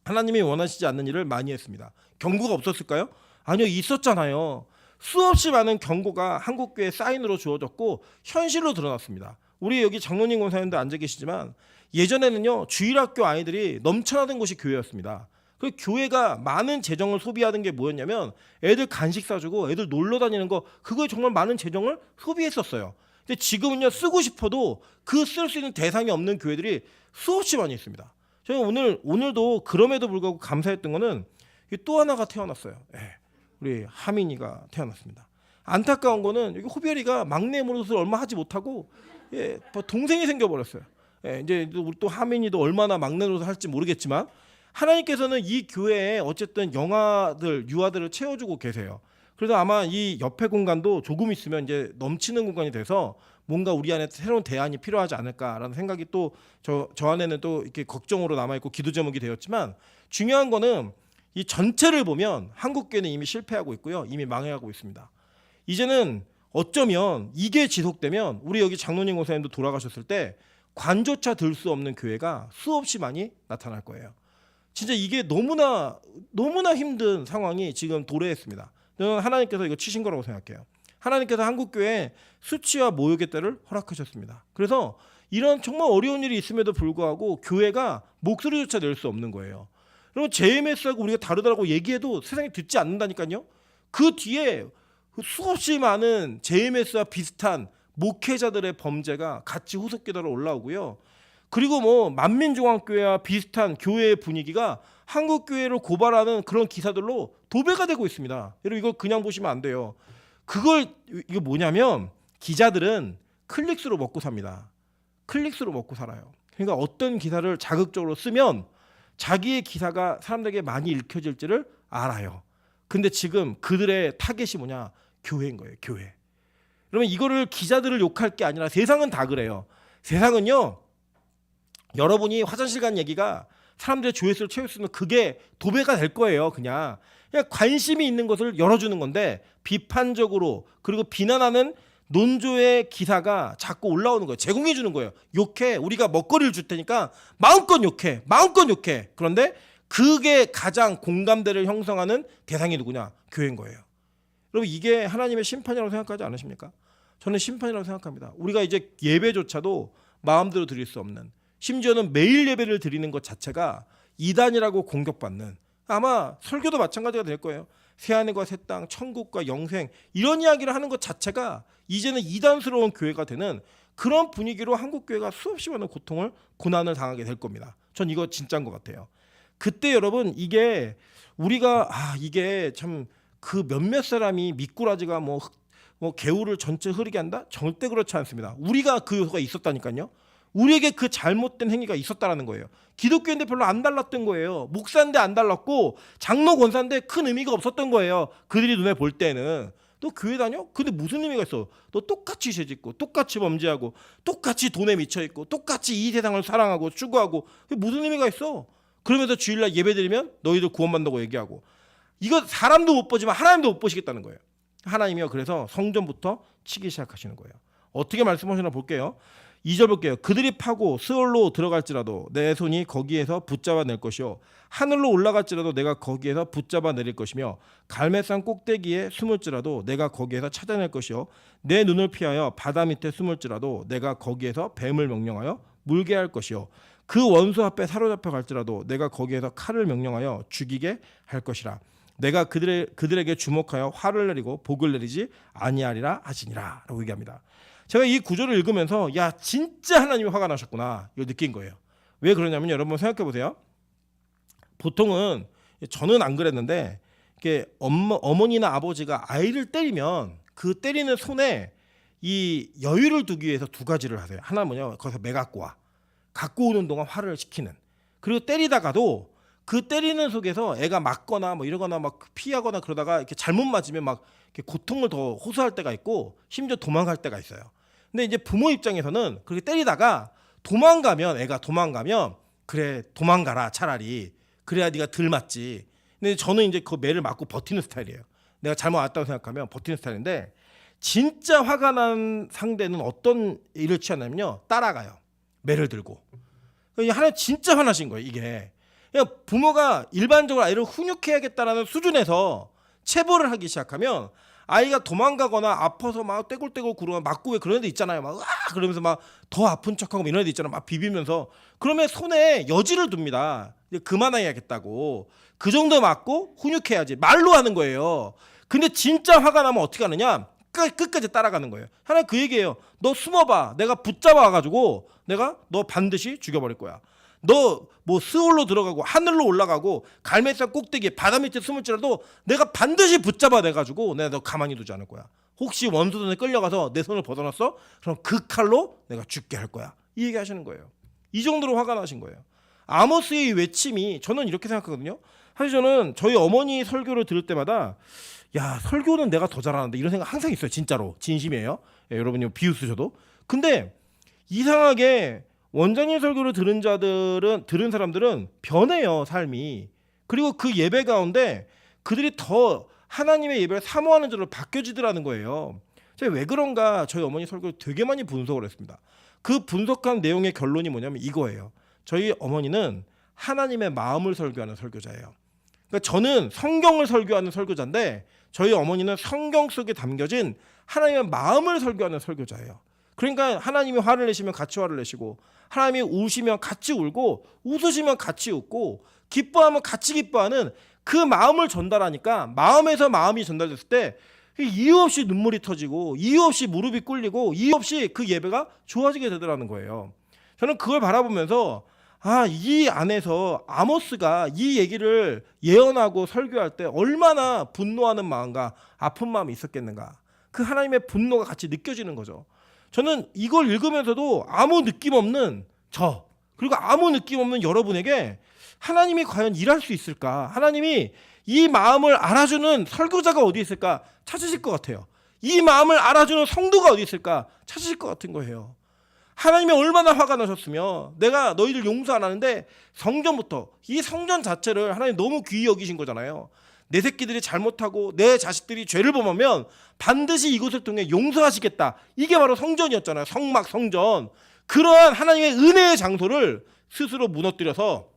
하나님이 원하시지 않는 일을 많이 했습니다. 경고가 없었을까요? 아니요, 있었잖아요. 수없이 많은 경고가 한국 교회 사인으로 주어졌고 현실로 드러났습니다. 우리 여기 장로님 권사님도 앉아 계시지만 예전에는요 주일학교 아이들이 넘쳐나던 곳이 교회였습니다. 그 교회가 많은 재정을 소비하는 게 뭐였냐면 애들 간식 사주고 애들 놀러 다니는 거, 그거에 정말 많은 재정을 소비했었어요. 근데 지금은요 쓰고 싶어도 그 쓸 수 있는 대상이 없는 교회들이 수없이 많이 있습니다. 저는 오늘도 그럼에도 불구하고 감사했던 거는 또 하나가 태어났어요. 우리 하민이가 태어났습니다. 안타까운 거는 여기 호별이가 막내 노릇을 얼마 하지 못하고 동생이 생겨버렸어요. 이제 우리 또 하민이도 얼마나 막내 노릇을 할지 모르겠지만 하나님께서는 이 교회에 어쨌든 영아들, 유아들을 채워주고 계세요. 그래서 아마 이 옆에 공간도 조금 있으면 이제 넘치는 공간이 돼서 뭔가 우리 안에 새로운 대안이 필요하지 않을까라는 생각이 또 저 안에는 또 이렇게 걱정으로 남아있고 기도 제목이 되었지만, 중요한 거는 이 전체를 보면 한국 교회는 이미 실패하고 있고요. 이미 망해가고 있습니다. 이제는 어쩌면 이게 지속되면 우리 여기 장로님 권사님도 돌아가셨을 때 관조차 들 수 없는 교회가 수없이 많이 나타날 거예요. 진짜 이게 너무나 힘든 상황이 지금 도래했습니다. 저는 하나님께서 이거 치신 거라고 생각해요. 하나님께서 한국교회에 수치와 모욕의 때를 허락하셨습니다. 그래서 이런 정말 어려운 일이 있음에도 불구하고 교회가 목소리조차 낼 수 없는 거예요. 여러분 JMS하고 우리가 다르다고 얘기해도 세상이 듣지 않는다니까요. 그 뒤에 수없이 많은 JMS와 비슷한 목회자들의 범죄가 같이 후속기도로 올라오고요. 그리고 뭐 만민중앙교회와 비슷한 교회의 분위기가 한국교회를 고발하는 그런 기사들로 도배가 되고 있습니다. 여러분 이걸 그냥 보시면 안 돼요. 이거 뭐냐면 기자들은 클릭수로 먹고 삽니다. 클릭수로 먹고 살아요. 그러니까 어떤 기사를 자극적으로 쓰면 자기의 기사가 사람들에게 많이 읽혀질지를 알아요. 근데 지금 그들의 타겟이 뭐냐? 교회인 거예요. 교회. 그러면 이거를 기자들을 욕할 게 아니라 세상은 다 그래요. 세상은요. 여러분이 화장실 간 얘기가 사람들의 조회수를 채울 수 있는 그게 도배가 될 거예요. 그냥 관심이 있는 것을 열어주는 건데 비판적으로 그리고 비난하는 논조의 기사가 자꾸 올라오는 거예요. 제공해 주는 거예요. 욕해. 우리가 먹거리를 줄 테니까 마음껏 욕해. 마음껏 욕해. 그런데 그게 가장 공감대를 형성하는 대상이 누구냐? 교회인 거예요. 여러분 이게 하나님의 심판이라고 생각하지 않으십니까? 저는 심판이라고 생각합니다. 우리가 이제 예배조차도 마음대로 드릴 수 없는, 심지어는 매일 예배를 드리는 것 자체가 이단이라고 공격받는, 아마 설교도 마찬가지가 될 거예요. 새하늘과 새 땅, 천국과 영생 이런 이야기를 하는 것 자체가 이제는 이단스러운 교회가 되는 그런 분위기로 한국 교회가 수없이 많은 고통을 고난을 당하게 될 겁니다. 전 이거 진짜인 것 같아요. 그때 여러분 이게 우리가 이게 참 그 몇몇 사람이 미꾸라지가 뭐 개울을 전체 흐리게 한다? 절대 그렇지 않습니다. 우리가 그 요소가 있었다니까요. 우리에게 그 잘못된 행위가 있었다라는 거예요. 기독교인데 별로 안 달랐던 거예요. 목사인데 안 달랐고 장로 권사인데 큰 의미가 없었던 거예요. 그들이 눈에 볼 때는. 너 교회 다녀? 근데 무슨 의미가 있어? 너 똑같이 죄짓고 똑같이 범죄하고 똑같이 돈에 미쳐있고 똑같이 이 세상을 사랑하고 추구하고 그게 무슨 의미가 있어? 그러면서 주일날 예배드리면 너희들 구원받는다고 얘기하고, 이거 사람도 못 보지만 하나님도 못 보시겠다는 거예요. 하나님이요. 그래서 성전부터 치기 시작하시는 거예요. 어떻게 말씀하시나 볼게요. 2절 볼게요. 그들이 파고 스올로 들어갈지라도 내 손이 거기에서 붙잡아 낼 것이요 하늘로 올라갈지라도 내가 거기에서 붙잡아 내릴 것이며 갈매산 꼭대기에 숨을지라도 내가 거기에서 찾아낼 것이요 내 눈을 피하여 바다 밑에 숨을지라도 내가 거기에서 뱀을 명령하여 물게 할 것이요 그 원수 앞에 사로잡혀 갈지라도 내가 거기에서 칼을 명령하여 죽이게 할 것이라. 내가 그들에게 주목하여 화를 내리고 복을 내리지 아니하리라 하시니라 라고 얘기합니다. 제가 이 구절을 읽으면서 야 진짜 하나님이 화가 나셨구나 이걸 느낀 거예요. 왜 그러냐면 여러분 생각해 보세요. 보통은 저는 안 그랬는데 이렇게 어머니나 아버지가 아이를 때리면 그 때리는 손에 이 여유를 두기 위해서 두 가지를 하세요. 하나는 뭐냐, 거기서 매 갖고 와. 갖고 오는 동안 화를 식히는. 그리고 때리다가도 그 때리는 속에서 애가 맞거나 뭐 이러거나 막 피하거나 그러다가 이렇게 잘못 맞으면 막 이렇게 고통을 더 호소할 때가 있고 심지어 도망갈 때가 있어요. 근데 이제 부모 입장에서는 그렇게 때리다가 도망가면 애가 도망가면 그래 도망가라 차라리 그래야 네가 덜 맞지. 근데 저는 이제 그 매를 맞고 버티는 스타일이에요. 내가 잘못 왔다고 생각하면 버티는 스타일인데 진짜 화가 난 상대는 어떤 일을 취하냐면요. 따라가요. 매를 들고. 하나 진짜 화나신 거예요. 이게 그냥 부모가 일반적으로 아이를 훈육해야겠다라는 수준에서 체벌을 하기 시작하면 아이가 도망가거나 아파서 막 떼굴떼굴 구르면 맞고 왜 그런 애들 있잖아요. 막 으아 그러면서 막 더 아픈 척하고 이런 애들 있잖아요. 막 비비면서 그러면 손에 여지를 둡니다. 이제 그만해야겠다고. 그 정도 맞고 훈육해야지. 말로 하는 거예요. 근데 진짜 화가 나면 어떻게 하느냐? 끝까지 따라가는 거예요. 하나 그 얘기예요. 너 숨어봐. 내가 붙잡아가지고 내가 너 반드시 죽여버릴 거야. 너 뭐 스올로 들어가고 하늘로 올라가고 갈매산 꼭대기에 바다 밑에 숨을지라도 내가 반드시 붙잡아 내가지고 내가 너 가만히 두지 않을 거야. 혹시 원수돈에 끌려가서 내 손을 벗어났어? 그럼 그 칼로 내가 죽게 할 거야. 이 얘기 하시는 거예요. 이 정도로 화가 나신 거예요. 아모스의 외침이 저는 이렇게 생각하거든요. 사실 저는 저희 어머니 설교를 들을 때마다 야 설교는 내가 더 잘하는데 이런 생각 항상 있어요. 진짜로 진심이에요. 예, 여러분이 비웃으셔도. 근데 이상하게 원장님 설교를 들은 사람들은 변해요 삶이. 그리고 그 예배 가운데 그들이 더 하나님의 예배를 사모하는 자로 바뀌어지더라는 거예요. 제가 왜 그런가 저희 어머니 설교를 되게 많이 분석을 했습니다. 그 분석한 내용의 결론이 뭐냐면 이거예요. 저희 어머니는 하나님의 마음을 설교하는 설교자예요. 그러니까 저는 성경을 설교하는 설교자인데 저희 어머니는 성경 속에 담겨진 하나님의 마음을 설교하는 설교자예요. 그러니까 하나님이 화를 내시면 같이 화를 내시고 하나님이 우시면 같이 울고 웃으시면 같이 웃고 기뻐하면 같이 기뻐하는 그 마음을 전달하니까 마음에서 마음이 전달됐을 때 이유 없이 눈물이 터지고 이유 없이 무릎이 꿇리고 이유 없이 그 예배가 좋아지게 되더라는 거예요. 저는 그걸 바라보면서 이 안에서 아모스가 이 얘기를 예언하고 설교할 때 얼마나 분노하는 마음과 아픈 마음이 있었겠는가. 그 하나님의 분노가 같이 느껴지는 거죠. 저는 이걸 읽으면서도 아무 느낌 없는 저 그리고 아무 느낌 없는 여러분에게 하나님이 과연 일할 수 있을까? 하나님이 이 마음을 알아주는 설교자가 어디 있을까? 찾으실 것 같아요. 이 마음을 알아주는 성도가 어디 있을까? 찾으실 것 같은 거예요. 하나님이 얼마나 화가 나셨으면 내가 너희들 용서 안 하는데 성전부터 이 성전 자체를 하나님 너무 귀히 여기신 거잖아요. 내 새끼들이 잘못하고 내 자식들이 죄를 범하면 반드시 이곳을 통해 용서하시겠다. 이게 바로 성전이었잖아요. 성막 성전. 그러한 하나님의 은혜의 장소를 스스로 무너뜨려서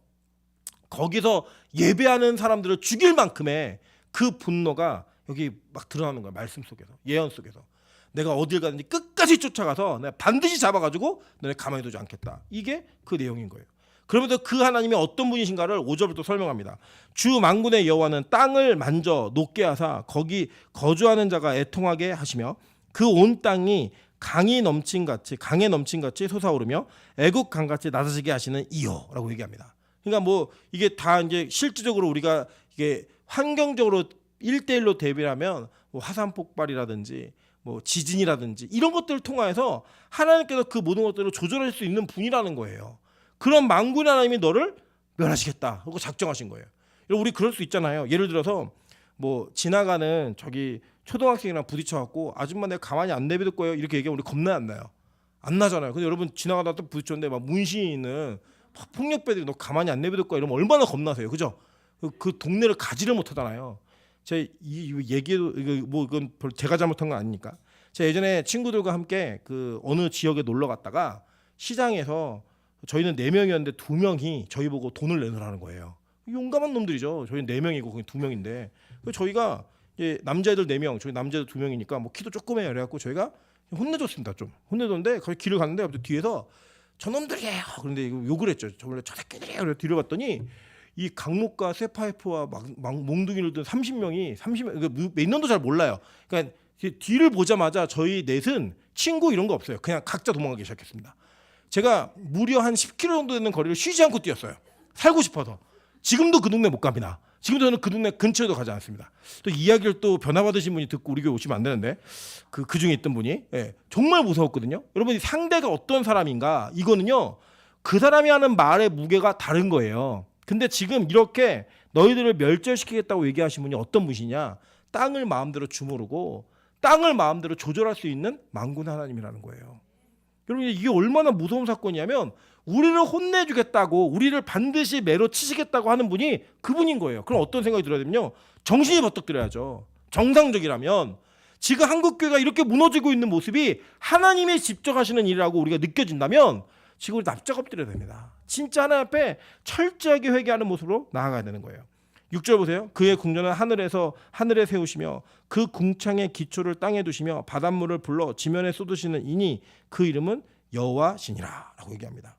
거기서 예배하는 사람들을 죽일 만큼의 그 분노가 여기 막 드러나는 거예요. 말씀 속에서 예언 속에서. 내가 어딜 가든지 끝까지 쫓아가서 내가 반드시 잡아가지고 너네 가만히 두지 않겠다. 이게 그 내용인 거예요. 그러면서 그 하나님이 어떤 분이신가를 5절부터 설명합니다. 주 만군의 여호와는 땅을 만져 녹게 하사 거기 거주하는 자가 애통하게 하시며 그 온 땅이 강에 넘친 같이 솟아오르며 애국 강같이 낮아지게 하시는 이요라고 얘기합니다. 그러니까 뭐 이게 다 이제 실질적으로 우리가 이게 환경적으로 1대1로 대비하면 뭐 화산 폭발이라든지 뭐 지진이라든지 이런 것들을 통해서 하나님께서 그 모든 것들을 조절할 수 있는 분이라는 거예요. 그런 만군의 하나님이 너를 멸하시겠다 하고 작정하신 거예요. 우리 그럴 수 있잖아요. 예를 들어서 뭐 지나가는 저기 초등학생이랑 부딪혀갖고 아줌마 내가 가만히 안 내버릴 거예요 이렇게 얘기하면 우리 겁나 안 나요. 안 나잖아요. 근데 여러분 지나가다 또 부딪혔는데 막 문신이 있는 폭력배들이 너 가만히 안 내버릴 거야 이러면 얼마나 겁나세요. 그죠? 그 동네를 가지를 못하잖아요. 제 이 얘기도 이건 제가 잘못한 건 아니니까. 제가 예전에 친구들과 함께 그 어느 지역에 놀러 갔다가 시장에서 저희는 4명이었는데 2명이 저희 보고 돈을 내놓으라는 거예요. 용감한 놈들이죠. 저희 4명이고 거기 2명인데 저희가 이제 남자애들 4명, 저희 남자애들 2명이니까 뭐 키도 조그매요. 그래갖고 저희가 혼내줬습니다. 좀 혼내줬는데 거기 길을 갔는데 갑자기 뒤에서 저놈들이에요. 그런데 욕을 했죠. 저 원래 저 새끼들이에요. 그래서 뒤를 봤더니 이 강목과 쇠파이프와 막 몽둥이를 든 30명이 몇 년도 잘 몰라요. 그러니까 뒤를 보자마자 저희 넷은 친구 이런 거 없어요. 그냥 각자 도망가기 시작했습니다. 제가 무려 한 10km 정도 되는 거리를 쉬지 않고 뛰었어요. 살고 싶어서. 지금도 그 동네 못 갑니다. 지금도 저는 그 동네 근처에도 가지 않습니다. 또 이야기를 또 변화받으신 분이 듣고 우리 교회 오시면 안 되는데 그 중에 있던 분이 정말 무서웠거든요. 여러분 상대가 어떤 사람인가 이거는요. 그 사람이 하는 말의 무게가 다른 거예요. 근데 지금 이렇게 너희들을 멸절시키겠다고 얘기하신 분이 어떤 분이냐. 땅을 마음대로 주무르고 땅을 마음대로 조절할 수 있는 만군 하나님이라는 거예요. 여러분 이게 얼마나 무서운 사건이냐면 우리를 혼내주겠다고 우리를 반드시 매로 치시겠다고 하는 분이 그분인 거예요. 그럼 어떤 생각이 들어야 되면요. 정신이 버떡 들어야죠. 정상적이라면 지금 한국교회가 이렇게 무너지고 있는 모습이 하나님이 직접 하시는 일이라고 우리가 느껴진다면 지금 우리 납작 엎드려야 됩니다. 진짜 하나님 앞에 철저하게 회개하는 모습으로 나아가야 되는 거예요. 6절 보세요. 그의 궁전은 하늘에 세우시며 그 궁창의 기초를 땅에 두시며 바닷물을 불러 지면에 쏟으시는 이니 그 이름은 여호와시니라 라고 얘기합니다.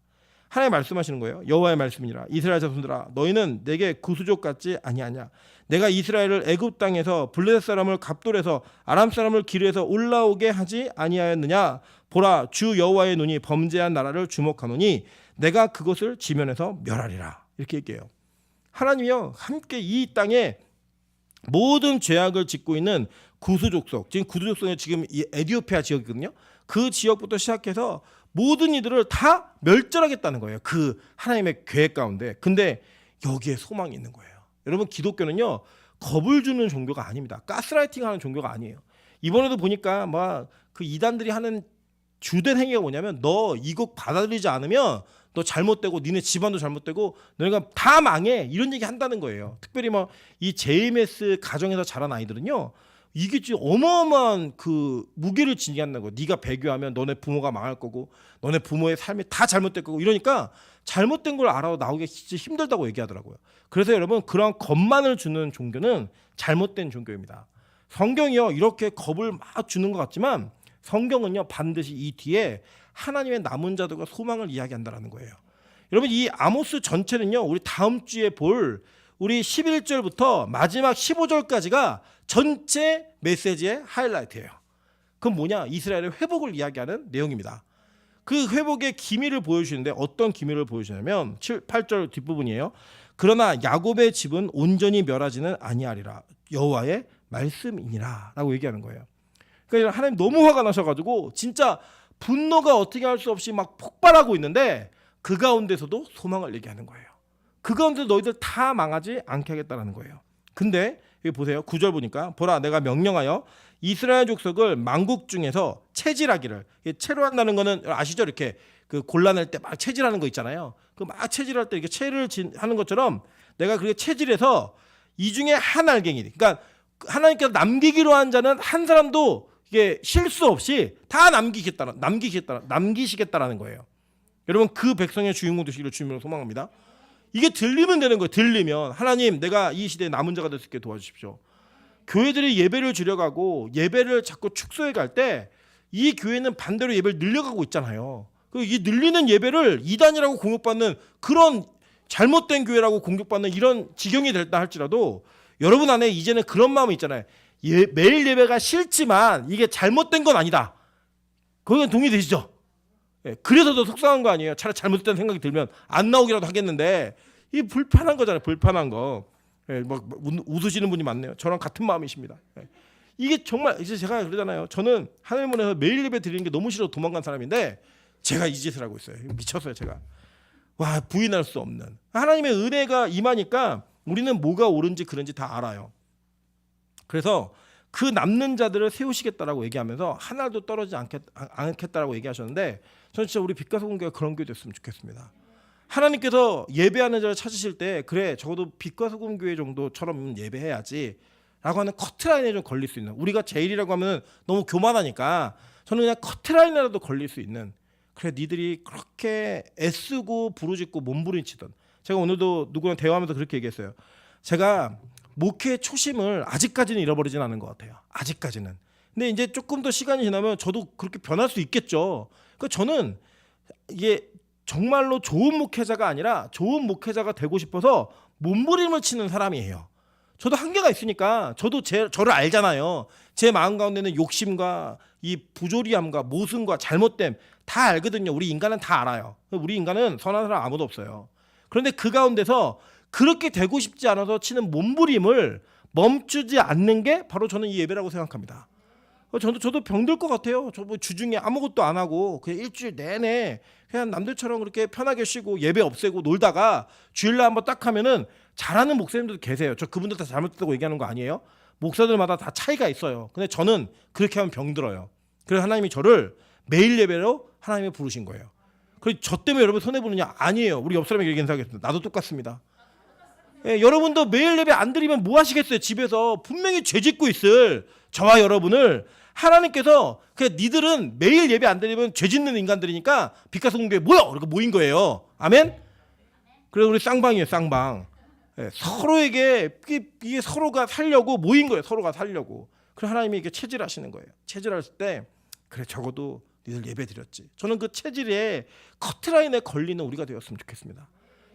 하나님 말씀하시는 거예요. 여호와의 말씀이니라. 이스라엘 자손들아 너희는 내게 구수족 같지 아니하냐. 내가 이스라엘을 애굽 땅에서 블레셋 사람을 갑돌에서 아람 사람을 기르에서 올라오게 하지 아니하였느냐. 보라 주 여호와의 눈이 범죄한 나라를 주목하노니 내가 그것을 지면에서 멸하리라. 이렇게 얘기해요. 하나님이요 함께 이 땅에 모든 죄악을 짓고 있는 구수족속, 지금 구수족속은 지금 이 에티오피아 지역이거든요. 그 지역부터 시작해서 모든 이들을 다 멸절하겠다는 거예요. 그 하나님의 계획 가운데. 근데 여기에 소망이 있는 거예요. 여러분 기독교는요 겁을 주는 종교가 아닙니다. 가스라이팅하는 종교가 아니에요. 이번에도 보니까 막 그 이단들이 하는 주된 행위가 뭐냐면 너 이거 받아들이지 않으면 너 잘못되고 니네 집안도 잘못되고 너희가 다 망해 이런 얘기 한다는 거예요. 특별히 뭐 이 JMS 가정에서 자란 아이들은요 이게 지금 어마어마한 그 무게를 지니게 한다는 거예요. 네가 배교하면 너네 부모가 망할 거고 너네 부모의 삶이 다 잘못될 거고 이러니까 잘못된 걸 알아도 나오기 진짜 힘들다고 얘기하더라고요. 그래서 여러분 그러한 겁만을 주는 종교는 잘못된 종교입니다. 성경이요 이렇게 겁을 막 주는 것 같지만 성경은요 반드시 이 뒤에 하나님의 남은 자들과 소망을 이야기한다라는 거예요. 여러분 이 아모스 전체는요 우리 다음 주에 볼 우리 11절부터 마지막 15절까지가 전체 메시지의 하이라이트예요. 그건 뭐냐? 이스라엘의 회복을 이야기하는 내용입니다. 그 회복의 기미를 보여주시는데 어떤 기미를 보여주냐면 8절 뒷부분이에요. 그러나 야곱의 집은 온전히 멸하지는 아니하리라. 여호와의 말씀이니라 라고 얘기하는 거예요. 그러니까 하나님 너무 화가 나셔가지고 진짜 분노가 어떻게 할 수 없이 막 폭발하고 있는데 그 가운데서도 소망을 얘기하는 거예요. 그 가운데 너희들 다 망하지 않게 하겠다는 거예요. 근데 여기 보세요. 9절 보니까 보라 내가 명령하여 이스라엘 족속을 만국 중에서 체질하기를. 체로 한다는 거는 아시죠? 이렇게 그 골라낼 때 막 체질하는 거 있잖아요. 그 막 체질할 때 이렇게 체를 하는 것처럼 내가 그렇게 체질해서 이 중에 한 알갱이. 그러니까 하나님께서 남기기로 한 자는 한 사람도 이게 실수 없이 다 남기시겠다라는 거예요. 여러분 그 백성의 주인공 되시기를 주님으로 소망합니다. 이게 들리면 되는 거예요. 들리면 하나님 내가 이 시대에 남은 자가 될 수 있게 도와주십시오. 교회들이 예배를 줄여가고 예배를 자꾸 축소해 갈 때 이 교회는 반대로 예배를 늘려가고 있잖아요. 이 늘리는 예배를 이단이라고 공격받는 그런 잘못된 교회라고 공격받는 이런 지경이 됐다 할지라도 여러분 안에 이제는 그런 마음이 있잖아요. 매일 예배가 싫지만 이게 잘못된 건 아니다. 거기에 동의되시죠? 그래서 더 속상한 거 아니에요. 차라리 잘못됐다는 생각이 들면 안 나오기라도 하겠는데 이 불편한 거잖아요. 불편한 거. 막 웃으시는 분이 많네요. 저랑 같은 마음이십니다. 이게 정말 이제 제가 그러잖아요. 저는 하늘문에서 매일 예배 드리는 게 너무 싫어 도망간 사람인데 제가 이 짓을 하고 있어요. 미쳤어요. 제가. 와 부인할 수 없는 하나님의 은혜가 임하니까 우리는 뭐가 옳은지 그른지 다 알아요. 그래서 그 남는 자들을 세우시겠다라고 얘기하면서 하나도 떨어지지 않겠다라고 얘기하셨는데 저는 진짜 우리 빛과 소금교회가 그런 교회 됐으면 좋겠습니다. 하나님께서 예배하는 자를 찾으실 때 그래 적어도 빛과 소금교회 정도처럼 예배해야지 라고 하는 커트라인에 좀 걸릴 수 있는 우리가 제일이라고 하면 너무 교만하니까 저는 그냥 커트라인이라도 걸릴 수 있는 그래 니들이 그렇게 애쓰고 부르짖고 몸부림치던 제가 오늘도 누구랑 대화하면서 그렇게 얘기했어요. 제가 목회 초심을 아직까지는 잃어버리진 않은 것 같아요. 아직까지는. 근데 이제 조금 더 시간이 지나면 저도 그렇게 변할 수 있겠죠. 그러니까 저는 이게 정말로 좋은 목회자가 아니라 좋은 목회자가 되고 싶어서 몸부림을 치는 사람이에요. 저도 한계가 있으니까 저도 저를 알잖아요. 제 마음 가운데는 욕심과 이 부조리함과 모순과 잘못됨 다 알거든요. 우리 인간은 다 알아요. 우리 인간은 선한 사람 아무도 없어요. 그런데 그 가운데서 그렇게 되고 싶지 않아서 치는 몸부림을 멈추지 않는 게 바로 저는 이 예배라고 생각합니다. 저도 병들 것 같아요. 저 뭐 주중에 아무것도 안 하고 그냥 일주일 내내 그냥 남들처럼 그렇게 편하게 쉬고 예배 없애고 놀다가 주일날 한번 딱 하면은 잘하는 목사님들도 계세요. 저 그분들 다 잘못됐다고 얘기하는 거 아니에요. 목사들마다 다 차이가 있어요. 근데 저는 그렇게 하면 병들어요. 그래서 하나님이 저를 매일 예배로 하나님이 부르신 거예요. 그래서 저 때문에 여러분 손해보느냐? 아니에요. 우리 옆 사람에게 인사하겠습니다. 나도 똑같습니다. 예, 여러분도 매일 예배 안 드리면 뭐 하시겠어요? 집에서 분명히 죄 짓고 있을 저와 여러분을 하나님께서 그냥 니들은 매일 예배 안 드리면 죄 짓는 인간들이니까 빛가서 공교회 모여! 이렇게 모인 거예요. 아멘? 그래서 우리 쌍방이에요. 쌍방. 예, 서로에게 이게 서로가 살려고 모인 거예요. 서로가 살려고. 그래서 하나님이 이렇게 체질하시는 거예요. 체질하실 때 그래 적어도 니들 예배 드렸지. 저는 그 체질에 커트라인에 걸리는 우리가 되었으면 좋겠습니다.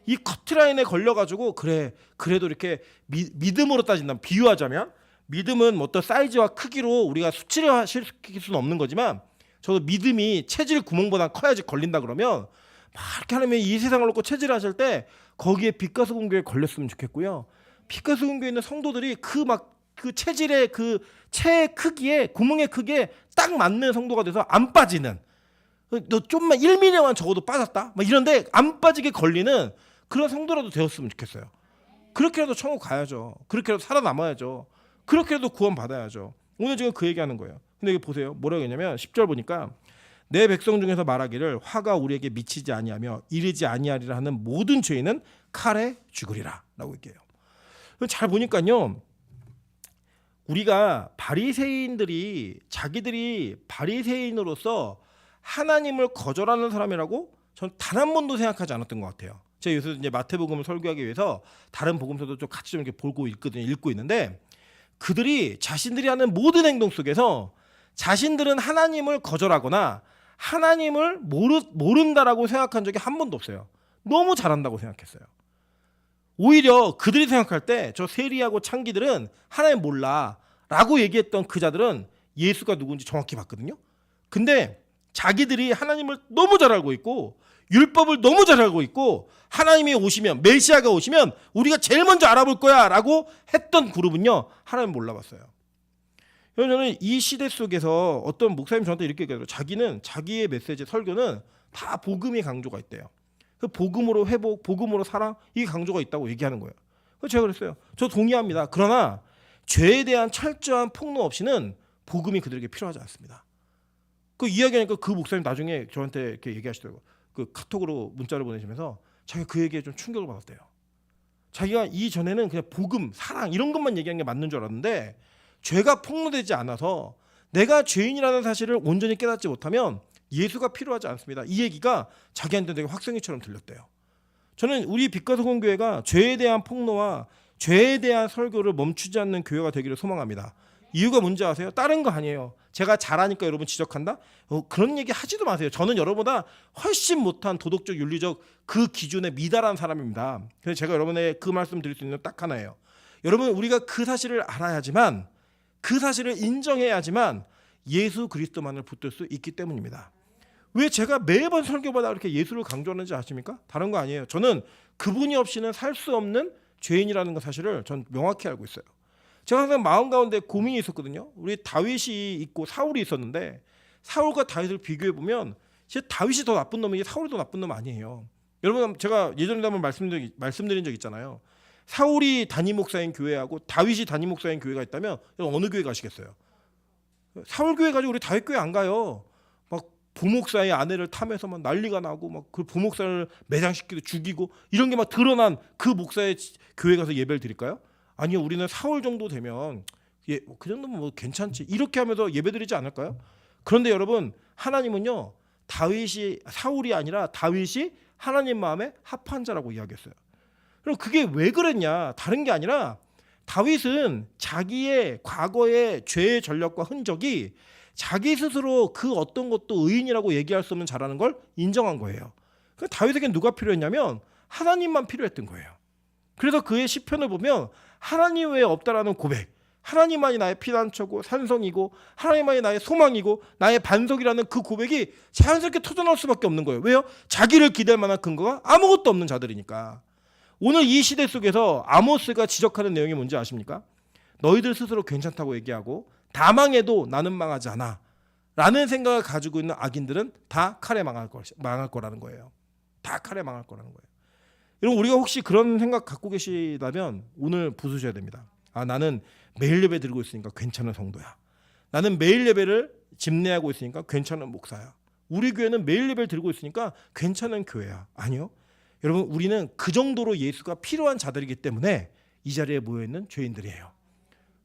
이 커트라인에 걸려가지고 그래 그래도 이렇게 믿음으로 따진다면 비유하자면 믿음은 뭐 어떤 사이즈와 크기로 우리가 수치화시킬 수는 없는 거지만 저도 믿음이 체질 구멍보다 커야지 걸린다 그러면 막 이렇게 하나님이 이 세상을 놓고 체질하실 때 거기에 빛가수 공교에 걸렸으면 좋겠고요. 빛가수 공교에 있는 성도들이 그 체질의 그 체 크기에 구멍의 크기에 딱 맞는 성도가 돼서 안 빠지는 너 좀만 1mm만 적어도 빠졌다 막 이런데 안 빠지게 걸리는 그런 성도라도 되었으면 좋겠어요. 그렇게라도 천국 가야죠. 그렇게라도 살아남아야죠. 그렇게라도 구원 받아야죠. 오늘 지금 그 얘기하는 거예요. 근데 여기 보세요. 뭐라고 했냐면 10절 보니까 내 백성 중에서 말하기를 화가 우리에게 미치지 아니하며 이르지 아니하리라 하는 모든 죄인은 칼에 죽으리라 라고 얘기해요. 잘 보니까요. 우리가 바리새인들이 자기들이 바리새인으로서 하나님을 거절하는 사람이라고 전 단 한 번도 생각하지 않았던 것 같아요. 제가 요새 이제 마태복음을 설교하기 위해서 다른 복음서도 좀 같이 좀 이렇게 보고 읽고 있는데 그들이 자신들이 하는 모든 행동 속에서 자신들은 하나님을 거절하거나 하나님을 모른다라고 생각한 적이 한 번도 없어요. 너무 잘한다고 생각했어요. 오히려 그들이 생각할 때 저 세리하고 창기들은 하나님 몰라라고 얘기했던 그 자들은 예수가 누군지 정확히 봤거든요. 근데 자기들이 하나님을 너무 잘 알고 있고 율법을 너무 잘 알고 있고 하나님이 오시면 메시아가 오시면 우리가 제일 먼저 알아볼 거야 라고 했던 그룹은요. 하나님 몰라봤어요. 저는 이 시대 속에서 어떤 목사님 저한테 이렇게 얘기하더라고요. 자기는 자기의 메시지 설교는 다 복음이 강조가 있대요. 그 복음으로 회복, 복음으로 사랑 이게 강조가 있다고 얘기하는 거예요. 그래서 제가 그랬어요. 저 동의합니다. 그러나 죄에 대한 철저한 폭로 없이는 복음이 그들에게 필요하지 않습니다. 그 이야기하니까 그 목사님 나중에 저한테 이렇게 얘기하시더라고요. 그 카톡으로 문자를 보내시면서 자기가 그 얘기에 좀 충격을 받았대요. 자기가 이전에는 그냥 복음, 사랑 이런 것만 얘기한 게 맞는 줄 알았는데 죄가 폭로되지 않아서 내가 죄인이라는 사실을 온전히 깨닫지 못하면 예수가 필요하지 않습니다. 이 얘기가 자기한테 되게 확성기처럼 들렸대요. 저는 우리 빛가서 공교회가 죄에 대한 폭로와 죄에 대한 설교를 멈추지 않는 교회가 되기를 소망합니다. 이유가 뭔지 아세요? 다른 거 아니에요. 제가 잘하니까 여러분 지적한다? 그런 얘기 하지도 마세요. 저는 여러분보다 훨씬 못한 도덕적 윤리적 그 기준에 미달한 사람입니다. 그래서 제가 여러분의 그 말씀 드릴 수 있는 딱 하나예요. 여러분 우리가 그 사실을 알아야지만 그 사실을 인정해야지만 예수 그리스도만을 붙들 수 있기 때문입니다. 왜 제가 매번 설교마다 이렇게 예수를 강조하는지 아십니까? 다른 거 아니에요. 저는 그분이 없이는 살 수 없는 죄인이라는 거 사실을 전 명확히 알고 있어요. 제가 항상 마음 가운데 고민이 있었거든요. 우리 다윗이 있고 사울이 있었는데 사울과 다윗을 비교해 보면 진짜 다윗이 더 나쁜 놈이지 사울이 더 나쁜 놈 아니에요. 여러분 제가 예전에 한번 말씀드린 적 있잖아요. 사울이 담임 목사인 교회하고 다윗이 담임 목사인 교회가 있다면 어느 교회 가시겠어요? 사울 교회 가지고 우리 다윗 교회 안 가요. 막 부목사의 아내를 탐해서 막 난리가 나고 막 그 부목사를 매장시키고 죽이고 이런 게 막 드러난 그 목사의 교회 가서 예배를 드릴까요? 아니요, 우리는 사울 정도 되면 그 정도면 뭐 괜찮지 이렇게 하면서 예배드리지 않을까요? 그런데 여러분 하나님은요 사울이 아니라 다윗이 하나님 마음에 합한 자라고 이야기했어요. 그럼 그게 왜 그랬냐? 다른 게 아니라 다윗은 자기의 과거의 죄의 전력과 흔적이 자기 스스로 그 어떤 것도 의인이라고 얘기할 수 없는 자라는 걸 인정한 거예요. 그래서 다윗에겐 누가 필요했냐면 하나님만 필요했던 거예요. 그래서 그의 시편을 보면 하나님 외에 없다라는 고백, 하나님만이 나의 피난처고 산성이고 하나님만이 나의 소망이고 나의 반석이라는 그 고백이 자연스럽게 터져나올 수밖에 없는 거예요. 왜요? 자기를 기댈 만한 근거가 아무것도 없는 자들이니까. 오늘 이 시대 속에서 아모스가 지적하는 내용이 뭔지 아십니까? 너희들 스스로 괜찮다고 얘기하고 다 망해도 나는 망하지 않아 라는 생각을 가지고 있는 악인들은 다 칼에 망할 거라는 거예요. 다 칼에 망할 거라는 거예요. 여러분 우리가 혹시 그런 생각 갖고 계시다면 오늘 부수셔야 됩니다. 아, 나는 매일 예배 드리고 있으니까 괜찮은 성도야. 나는 매일 예배를 집례하고 있으니까 괜찮은 목사야. 우리 교회는 매일 예배를 드리고 있으니까 괜찮은 교회야. 아니요. 여러분, 우리는 그 정도로 예수가 필요한 자들이기 때문에 이 자리에 모여있는 죄인들이에요.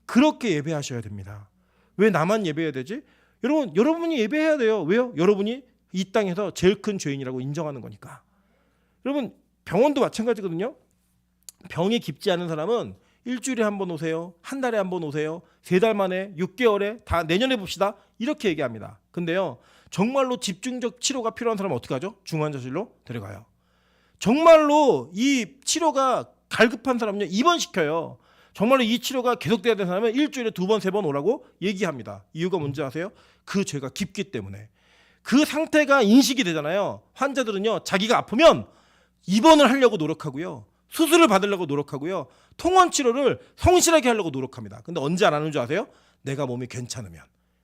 그렇게 예배하셔야 됩니다. 왜 나만 예배해야 되지? 여러분이 예배해야 돼요. 왜요? 여러분이 이 땅에서 제일 큰 죄인이라고 인정하는 거니까. 여러분, 병원도 마찬가지거든요. 병이 깊지 않은 사람은 일주일에 한 번 오세요. 한 달에 한 번 오세요. 3달 만에, 6개월에, 다 내년에 봅시다. 이렇게 얘기합니다. 근데요, 정말로 집중적 치료가 필요한 사람은 어떻게 하죠? 중환자실로 데려가요. 정말로 이 치료가 갈급한 사람은요, 입원시켜요. 정말로 이 치료가 계속돼야 되는 사람은 일주일에 2번, 3번 오라고 얘기합니다. 이유가 뭔지 아세요? 그 죄가 깊기 때문에. 그 상태가 인식이 되잖아요. 환자들은요, 자기가 아프면 입원을 하려고 노력하고요. 수술을 받으려고 노력하고요. 통원 치료를 성실하게 하려고 노력합니다. 근데 언제 안 하는 줄 아세요? 내가 몸이 괜찮으면.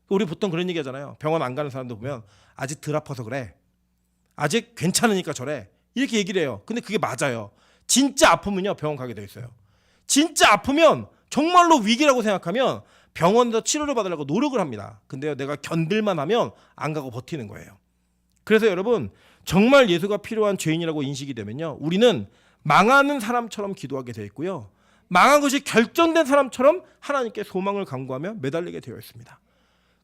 우리 보통 그런 얘기 하잖아요. 병원 안 가는 사람들 보면 아직 덜 아파서 그래. 아직 괜찮으니까 저래. 이렇게 얘기를 해요. 근데 그게 맞아요. 진짜 아프면요, 병원 가게 돼 있어요. 진짜 아프면 정말로 위기라고 생각하면 병원에서 치료를 받으려고 노력을 합니다. 근데요, 내가 견딜만 하면 안 가고 버티는 거예요. 그래서 여러분, 정말 예수가 필요한 죄인이라고 인식이 되면요, 우리는 망하는 사람처럼 기도하게 되어 있고요, 망한 것이 결정된 사람처럼 하나님께 소망을 간구하며 매달리게 되어 있습니다.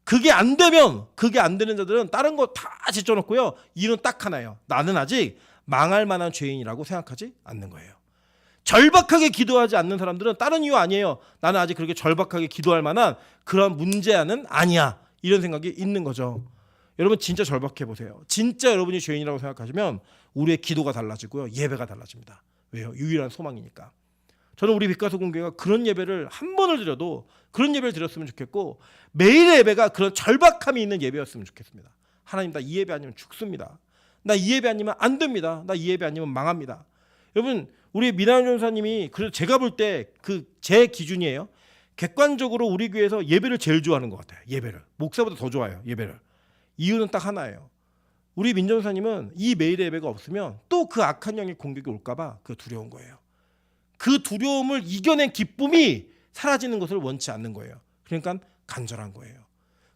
그게 안 되면, 그게 안 되는 자들은 다른 거 다 제쳐놓고요, 이유는 딱 하나예요. 나는 아직 망할 만한 죄인이라고 생각하지 않는 거예요. 절박하게 기도하지 않는 사람들은 다른 이유 아니에요. 나는 아직 그렇게 절박하게 기도할 만한 그런 문제는 아니야. 이런 생각이 있는 거죠. 여러분, 진짜 절박해 보세요. 진짜 여러분이 죄인이라고 생각하시면 우리의 기도가 달라지고요, 예배가 달라집니다. 왜요? 유일한 소망이니까. 저는 우리 빛가수공교회가 그런 예배를 한 번을 드려도 그런 예배를 드렸으면 좋겠고, 매일의 예배가 그런 절박함이 있는 예배였으면 좋겠습니다. 하나님, 나 이 예배 아니면 죽습니다. 나 이 예배 아니면 안 됩니다. 나 이 예배 아니면 망합니다. 여러분, 우리 미나연 전사님이, 그래서 제가 볼 때 제 기준이에요. 객관적으로 우리 교회에서 예배를 제일 좋아하는 것 같아요. 예배를. 목사보다 더 좋아해요, 예배를. 이유는 딱 하나예요. 우리 민 전사님은 이 매일의 예배가 없으면 또 그 악한 영의 공격이 올까봐 그 두려운 거예요. 그 두려움을 이겨낸 기쁨이 사라지는 것을 원치 않는 거예요. 그러니까 간절한 거예요.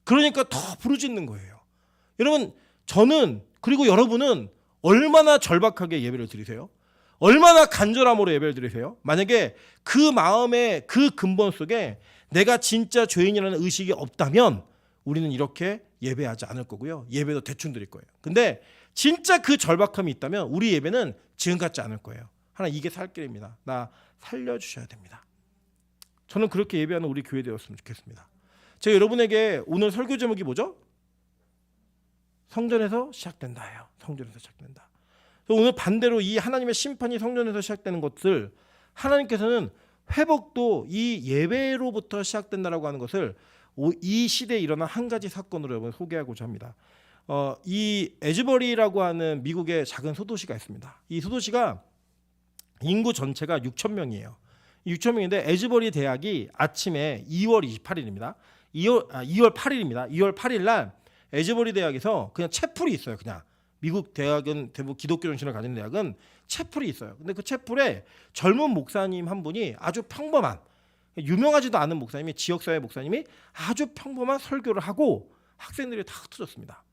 그러니까 더 부르짖는 거예요. 여러분, 저는, 그리고 여러분은 얼마나 절박하게 예배를 드리세요? 얼마나 간절함으로 예배를 드리세요? 만약에 그 마음의 그 근본 속에 내가 진짜 죄인이라는 의식이 없다면 우리는 이렇게 예배하지 않을 거고요, 예배도 대충 드릴 거예요. 근데 진짜 그 절박함이 있다면 우리 예배는 지금 같지 않을 거예요. 하나님, 이게 살 길입니다. 나 살려주셔야 됩니다. 저는 그렇게 예배하는 우리 교회 되었으면 좋겠습니다. 제가 여러분에게 오늘 설교 제목이 뭐죠? 성전에서 시작된다예요. 성전에서 시작된다. 오늘 반대로 이 하나님의 심판이 성전에서 시작되는 것을 하나님께서는 회복도 이 예배로부터 시작된다라고 하는 것을 이 시대에 일어난 한 가지 사건으로 여러분 소개하고자 합니다. 이 에즈버리라고 하는 미국의 작은 소도시가 있습니다. 이 소도시가 인구 전체가 6,000명이에요. 6,000명인데 에즈버리 대학이 아침에 2월 28일입니다. 2월 8일입니다. 2월 8일 날 에즈버리 대학에서 그냥 채플이 있어요. 그냥 미국 대학은 대부분 기독교 정신을 가진 대학은 채플이 있어요. 근데 그 채플에 젊은 목사님 한 분이 아주 평범한, 유명하지도 않은 목사님이, 지역사회 목사님이 아주 평범한 설교를 하고 학생들이 다 흩어졌습니다.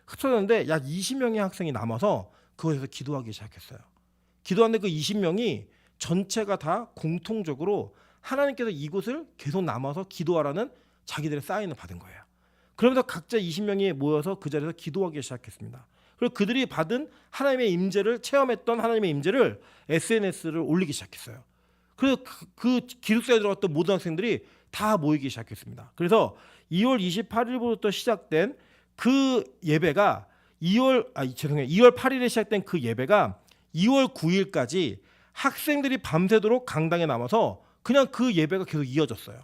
흩어졌는데 약 20명의 학생이 남아서 그곳에서 기도하기 시작했어요. 기도하는데 그 20명이 전체가 다 공통적으로 하나님께서 이곳을 계속 남아서 기도하라는 자기들의 사인을 받은 거예요. 그러면서 각자 20명이 모여서 그 자리에서 기도하기 시작했습니다. 그리고 그들이 받은 하나님의 임재를, 체험했던 하나님의 임재를 SNS를 올리기 시작했어요. 그래서 그 기숙사에 들어갔던 모든 학생들이 다 모이기 시작했습니다. 그래서 2월 28일부터 시작된 그 예배가 2월 8일에 시작된 그 예배가 2월 9일까지 학생들이 밤새도록 강당에 남아서 그냥 그 예배가 계속 이어졌어요.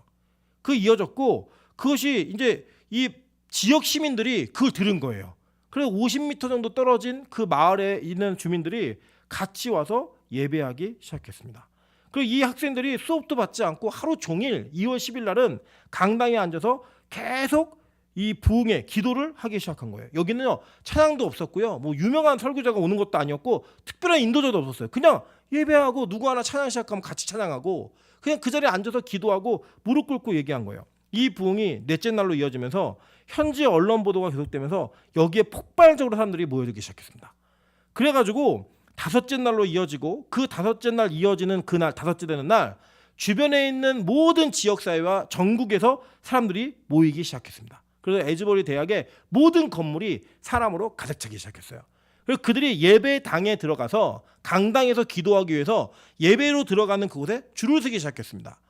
그 이어졌고, 그것이 이제 이 지역 시민들이 그걸 들은 거예요. 그래서 50m 정도 떨어진 그 마을에 있는 주민들이 같이 와서 예배하기 시작했습니다. 그리고 이 학생들이 수업도 받지 않고 하루 종일 2월 10일 날은 강당에 앉아서 계속 이 부흥의 기도를 하기 시작한 거예요. 여기는요, 찬양도 없었고요, 뭐 유명한 설교자가 오는 것도 아니었고 특별한 인도자도 없었어요. 그냥 예배하고 누구 하나 찬양 시작하면 같이 찬양하고 그냥 그 자리에 앉아서 기도하고 무릎 꿇고 얘기한 거예요. 이 부흥이 넷째 날로 이어지면서 현지 언론 보도가 계속되면서 여기에 폭발적으로 사람들이 모여들기 시작했습니다. 그래가지고 다섯째 날로 이어지고 그 다섯째 날 이어지는 그날 다섯째 되는 날 주변에 있는 모든 지역사회와 전국에서 사람들이 모이기 시작했습니다. 그래서 에즈버리 대학의 모든 건물이 사람으로 가득 차기 시작했어요. 그래서 그들이 예배당에 들어가서 강당에서 기도하기 위해서 예배로 들어가는 그곳에 줄을 서기 시작했습니다.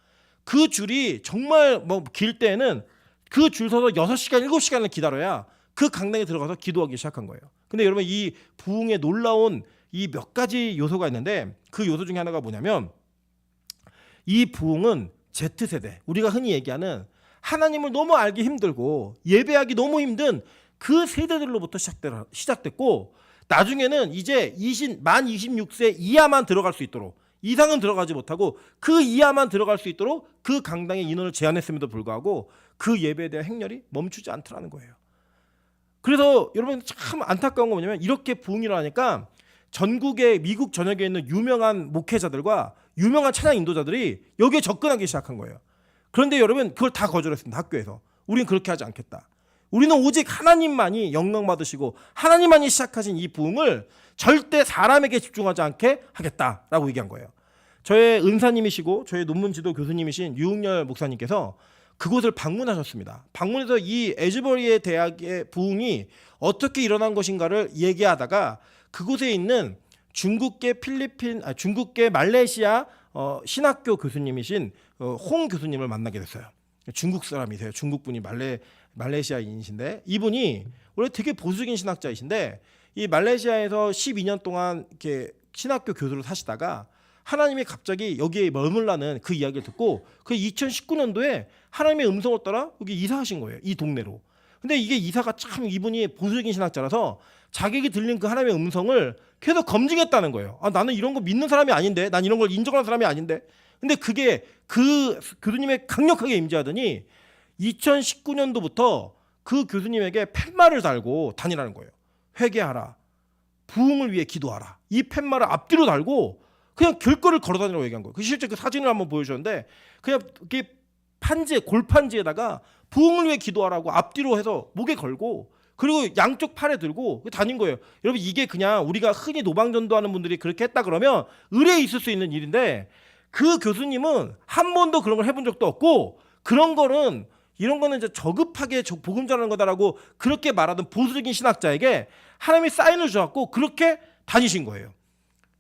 그 줄이 정말 뭐 길 때에는 그 줄 서서 6시간, 7시간을 기다려야 그 강당에 들어가서 기도하기 시작한 거예요. 근데 여러분 이 부흥의 놀라운 이 몇 가지 요소가 있는데 그 요소 중에 하나가 뭐냐면 이 부흥은 Z세대, 우리가 흔히 얘기하는 하나님을 너무 알기 힘들고 예배하기 너무 힘든 그 세대들로부터 시작됐고 나중에는 이제 만 26세 이하만 들어갈 수 있도록 이상은 들어가지 못하고 그 이하만 들어갈 수 있도록 그 강당의 인원을 제한했음에도 불구하고 그 예배에 대한 행렬이 멈추지 않더라는 거예요. 그래서 여러분 참 안타까운 건 뭐냐면 이렇게 부흥이 일어나니까 전국의 미국 전역에 있는 유명한 목회자들과 유명한 찬양 인도자들이 여기에 접근하기 시작한 거예요. 그런데 여러분 그걸 다 거절했습니다. 학교에서. 우리는 그렇게 하지 않겠다. 우리는 오직 하나님만이 영광 받으시고 하나님만이 시작하신 이 부흥을 절대 사람에게 집중하지 않게 하겠다라고 얘기한 거예요. 저의 은사님이시고 저의 논문 지도 교수님이신 유흥열 목사님께서 그곳을 방문하셨습니다. 방문해서 이 에즈버리의 대학의 부흥이 어떻게 일어난 것인가를 얘기하다가 그곳에 있는 중국계 말레이시아 신학교 교수님이신 홍 교수님을 만나게 됐어요. 중국 사람이세요. 중국 분이 말레이시아인이신데 이분이 원래 되게 보수적인 신학자이신데 이 말레이시아에서 12년 동안 이렇게 신학교 교수로 사시다가 하나님이 갑자기 여기에 머물라는 그 이야기를 듣고 그 2019년도에 하나님의 음성을 따라 여기 이사하신 거예요. 이 동네로. 근데 이게 이사가 참 이분이 보수적인 신학자라서 자기에게 들린 그 하나님의 음성을 계속 검증했다는 거예요. 아, 나는 이런 거 믿는 사람이 아닌데, 난 이런 걸 인정하는 사람이 아닌데. 근데 그게 그 교수님의 강력하게 임재하더니 2019년도부터 그 교수님에게 팻말을 달고 다니라는 거예요. 회개하라. 부흥을 위해 기도하라. 이 팻말을 앞뒤로 달고 그냥 길거리를 걸어 다니라고 얘기한 거예요. 그 실제 그 사진을 한번 보여주셨는데 그냥 이렇게 골판지에다가 부흥을 위해 기도하라고 앞뒤로 해서 목에 걸고 그리고 양쪽 팔에 들고 다닌 거예요. 여러분 이게 그냥 우리가 흔히 노방전도하는 분들이 그렇게 했다 그러면 의뢰에 있을 수 있는 일인데 그 교수님은 한 번도 그런 걸 해본 적도 없고 이런 거는 이제 저급하게 복음 전하는 거다라고 그렇게 말하던 보수적인 신학자에게 하나님이 사인을 주었고 그렇게 다니신 거예요.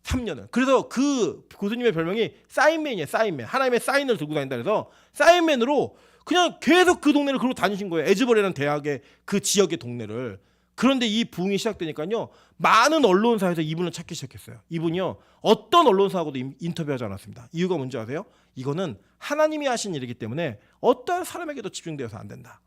3년을. 그래서 그 교수님의 별명이 사인맨이에요. 사인맨. 하나님의 사인을 들고 다닌다 그래서 사인맨으로 그냥 계속 그 동네를 그러고 다니신 거예요. 에즈버리라는 대학의 그 지역의 동네를. 그런데 이 부흥이 시작되니까요. 많은 언론사에서 이분을 찾기 시작했어요. 이분이요. 어떤 언론사하고도 인터뷰하지 않았습니다. 이유가 뭔지 아세요? 이거는 하나님이 하신 일이기 때문에 어떤 사람에게도 집중되어서 안 된다.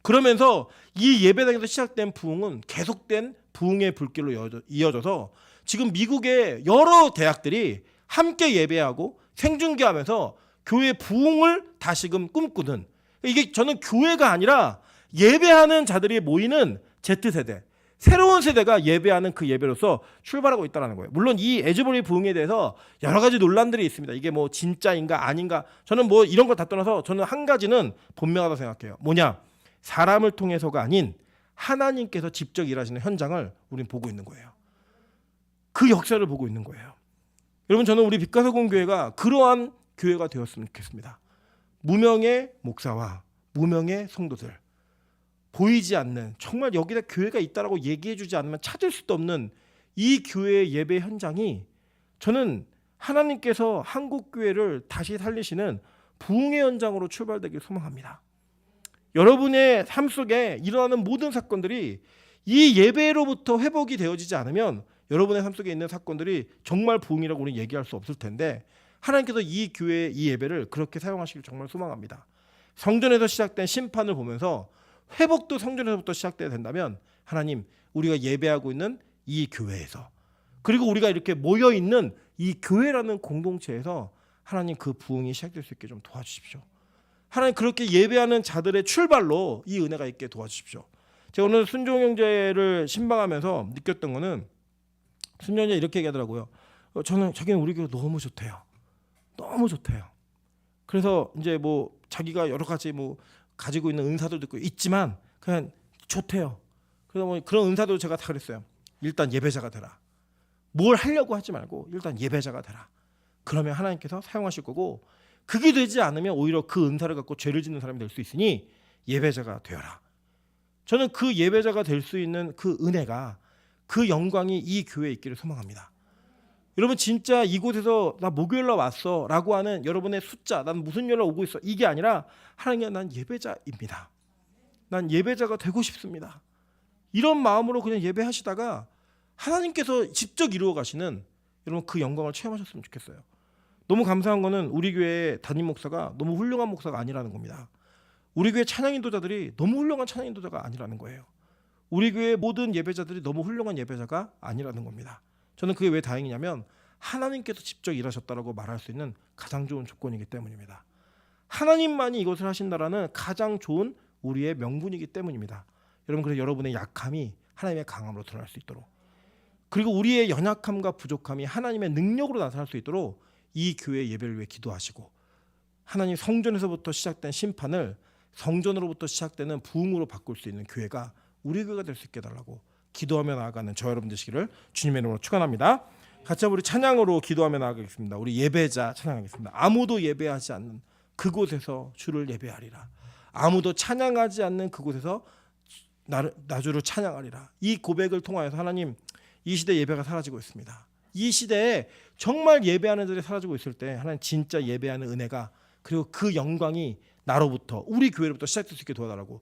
그러면서 이 예배당에서 시작된 부흥은 계속된 부흥의 불길로 이어져서 지금 미국의 여러 대학들이 함께 예배하고 생중계하면서 교회 부흥을 다시금 꿈꾸는 이게 저는 교회가 아니라 예배하는 자들이 모이는 Z세대 새로운 세대가 예배하는 그 예배로서 출발하고 있다는 거예요. 물론 이 에즈버리 부흥에 대해서 여러 가지 논란들이 있습니다. 이게 뭐 진짜인가 아닌가 저는 뭐 이런 걸 다 떠나서 저는 한 가지는 분명하다고 생각해요. 뭐냐? 사람을 통해서가 아닌 하나님께서 직접 일하시는 현장을 우리는 보고 있는 거예요. 그 역사를 보고 있는 거예요. 여러분 저는 우리 빛가서공교회가 그러한 교회가 되었으면 좋겠습니다. 무명의 목사와 무명의 성도들 보이지 않는 정말 여기다 교회가 있다라고 얘기해주지 않으면 찾을 수도 없는 이 교회의 예배 현장이 저는 하나님께서 한국교회를 다시 살리시는 부흥의 현장으로 출발되길 소망합니다. 여러분의 삶 속에 일어나는 모든 사건들이 이 예배로부터 회복이 되어지지 않으면 여러분의 삶 속에 있는 사건들이 정말 부흥이라고 우리는 얘기할 수 없을 텐데 하나님께서 이 교회의 이 예배를 그렇게 사용하시길 정말 소망합니다. 성전에서 시작된 심판을 보면서 회복도 성전에서부터 시작돼야 된다면 하나님 우리가 예배하고 있는 이 교회에서 그리고 우리가 이렇게 모여있는 이 교회라는 공동체에서 하나님 그 부흥이 시작될 수 있게 좀 도와주십시오. 하나님 그렇게 예배하는 자들의 출발로 이 은혜가 있게 도와주십시오. 제가 오늘 순종 형제를 신방하면서 느꼈던 거는 순종 형제 이렇게 얘기하더라고요. 자기는 우리 교회 너무 좋대요. 너무 좋대요. 그래서 이제 뭐 자기가 여러 가지 뭐 가지고 있는 은사도 있지만 그냥 좋대요. 그러다 보니 그런 은사도 제가 다 그랬어요. 일단 예배자가 되라. 뭘 하려고 하지 말고 일단 예배자가 되라. 그러면 하나님께서 사용하실 거고 그게 되지 않으면 오히려 그 은사를 갖고 죄를 짓는 사람이 될 수 있으니 예배자가 되어라. 저는 그 예배자가 될 수 있는 그 은혜가 그 영광이 이 교회에 있기를 소망합니다. 여러분 진짜 이곳에서 나 목요일날 왔어 라고 하는 여러분의 숫자 난 무슨 요일날 오고 있어 이게 아니라 하나님 난 예배자입니다. 난 예배자가 되고 싶습니다. 이런 마음으로 그냥 예배하시다가 하나님께서 직접 이루어 가시는 여러분 그 영광을 체험하셨으면 좋겠어요. 너무 감사한 거는 우리 교회 담임 목사가 너무 훌륭한 목사가 아니라는 겁니다. 우리 교회 찬양 인도자들이 너무 훌륭한 찬양 인도자가 아니라는 거예요. 우리 교회 모든 예배자들이 너무 훌륭한 예배자가 아니라는 겁니다. 저는 그게 왜 다행이냐면 하나님께서 직접 일하셨다라고 말할 수 있는 가장 좋은 조건이기 때문입니다. 하나님만이 이것을 하신다라는 가장 좋은 우리의 명분이기 때문입니다. 여러분 그래서 여러분의 약함이 하나님의 강함으로 드러날 수 있도록 그리고 우리의 연약함과 부족함이 하나님의 능력으로 나타날 수 있도록 이 교회 예배를 위해 기도하시고 하나님 성전에서부터 시작된 심판을 성전으로부터 시작되는 부흥으로 바꿀 수 있는 교회가 우리 교회가 될 수 있게 해달라고 기도하며 나아가는 저 여러분 되시기를 주님의 이름으로 축원합니다. 같이 우리 찬양으로 기도하며 나아가겠습니다. 우리 예배자 찬양하겠습니다. 아무도 예배하지 않는 그곳에서 주를 예배하리라. 아무도 찬양하지 않는 그곳에서 나 주를 찬양하리라. 이 고백을 통하여서 하나님 이 시대 예배가 사라지고 있습니다. 이 시대에 정말 예배하는 자들이 사라지고 있을 때 하나님 진짜 예배하는 은혜가 그리고 그 영광이 나로부터 우리 교회로부터 시작될 수 있게 도와달라고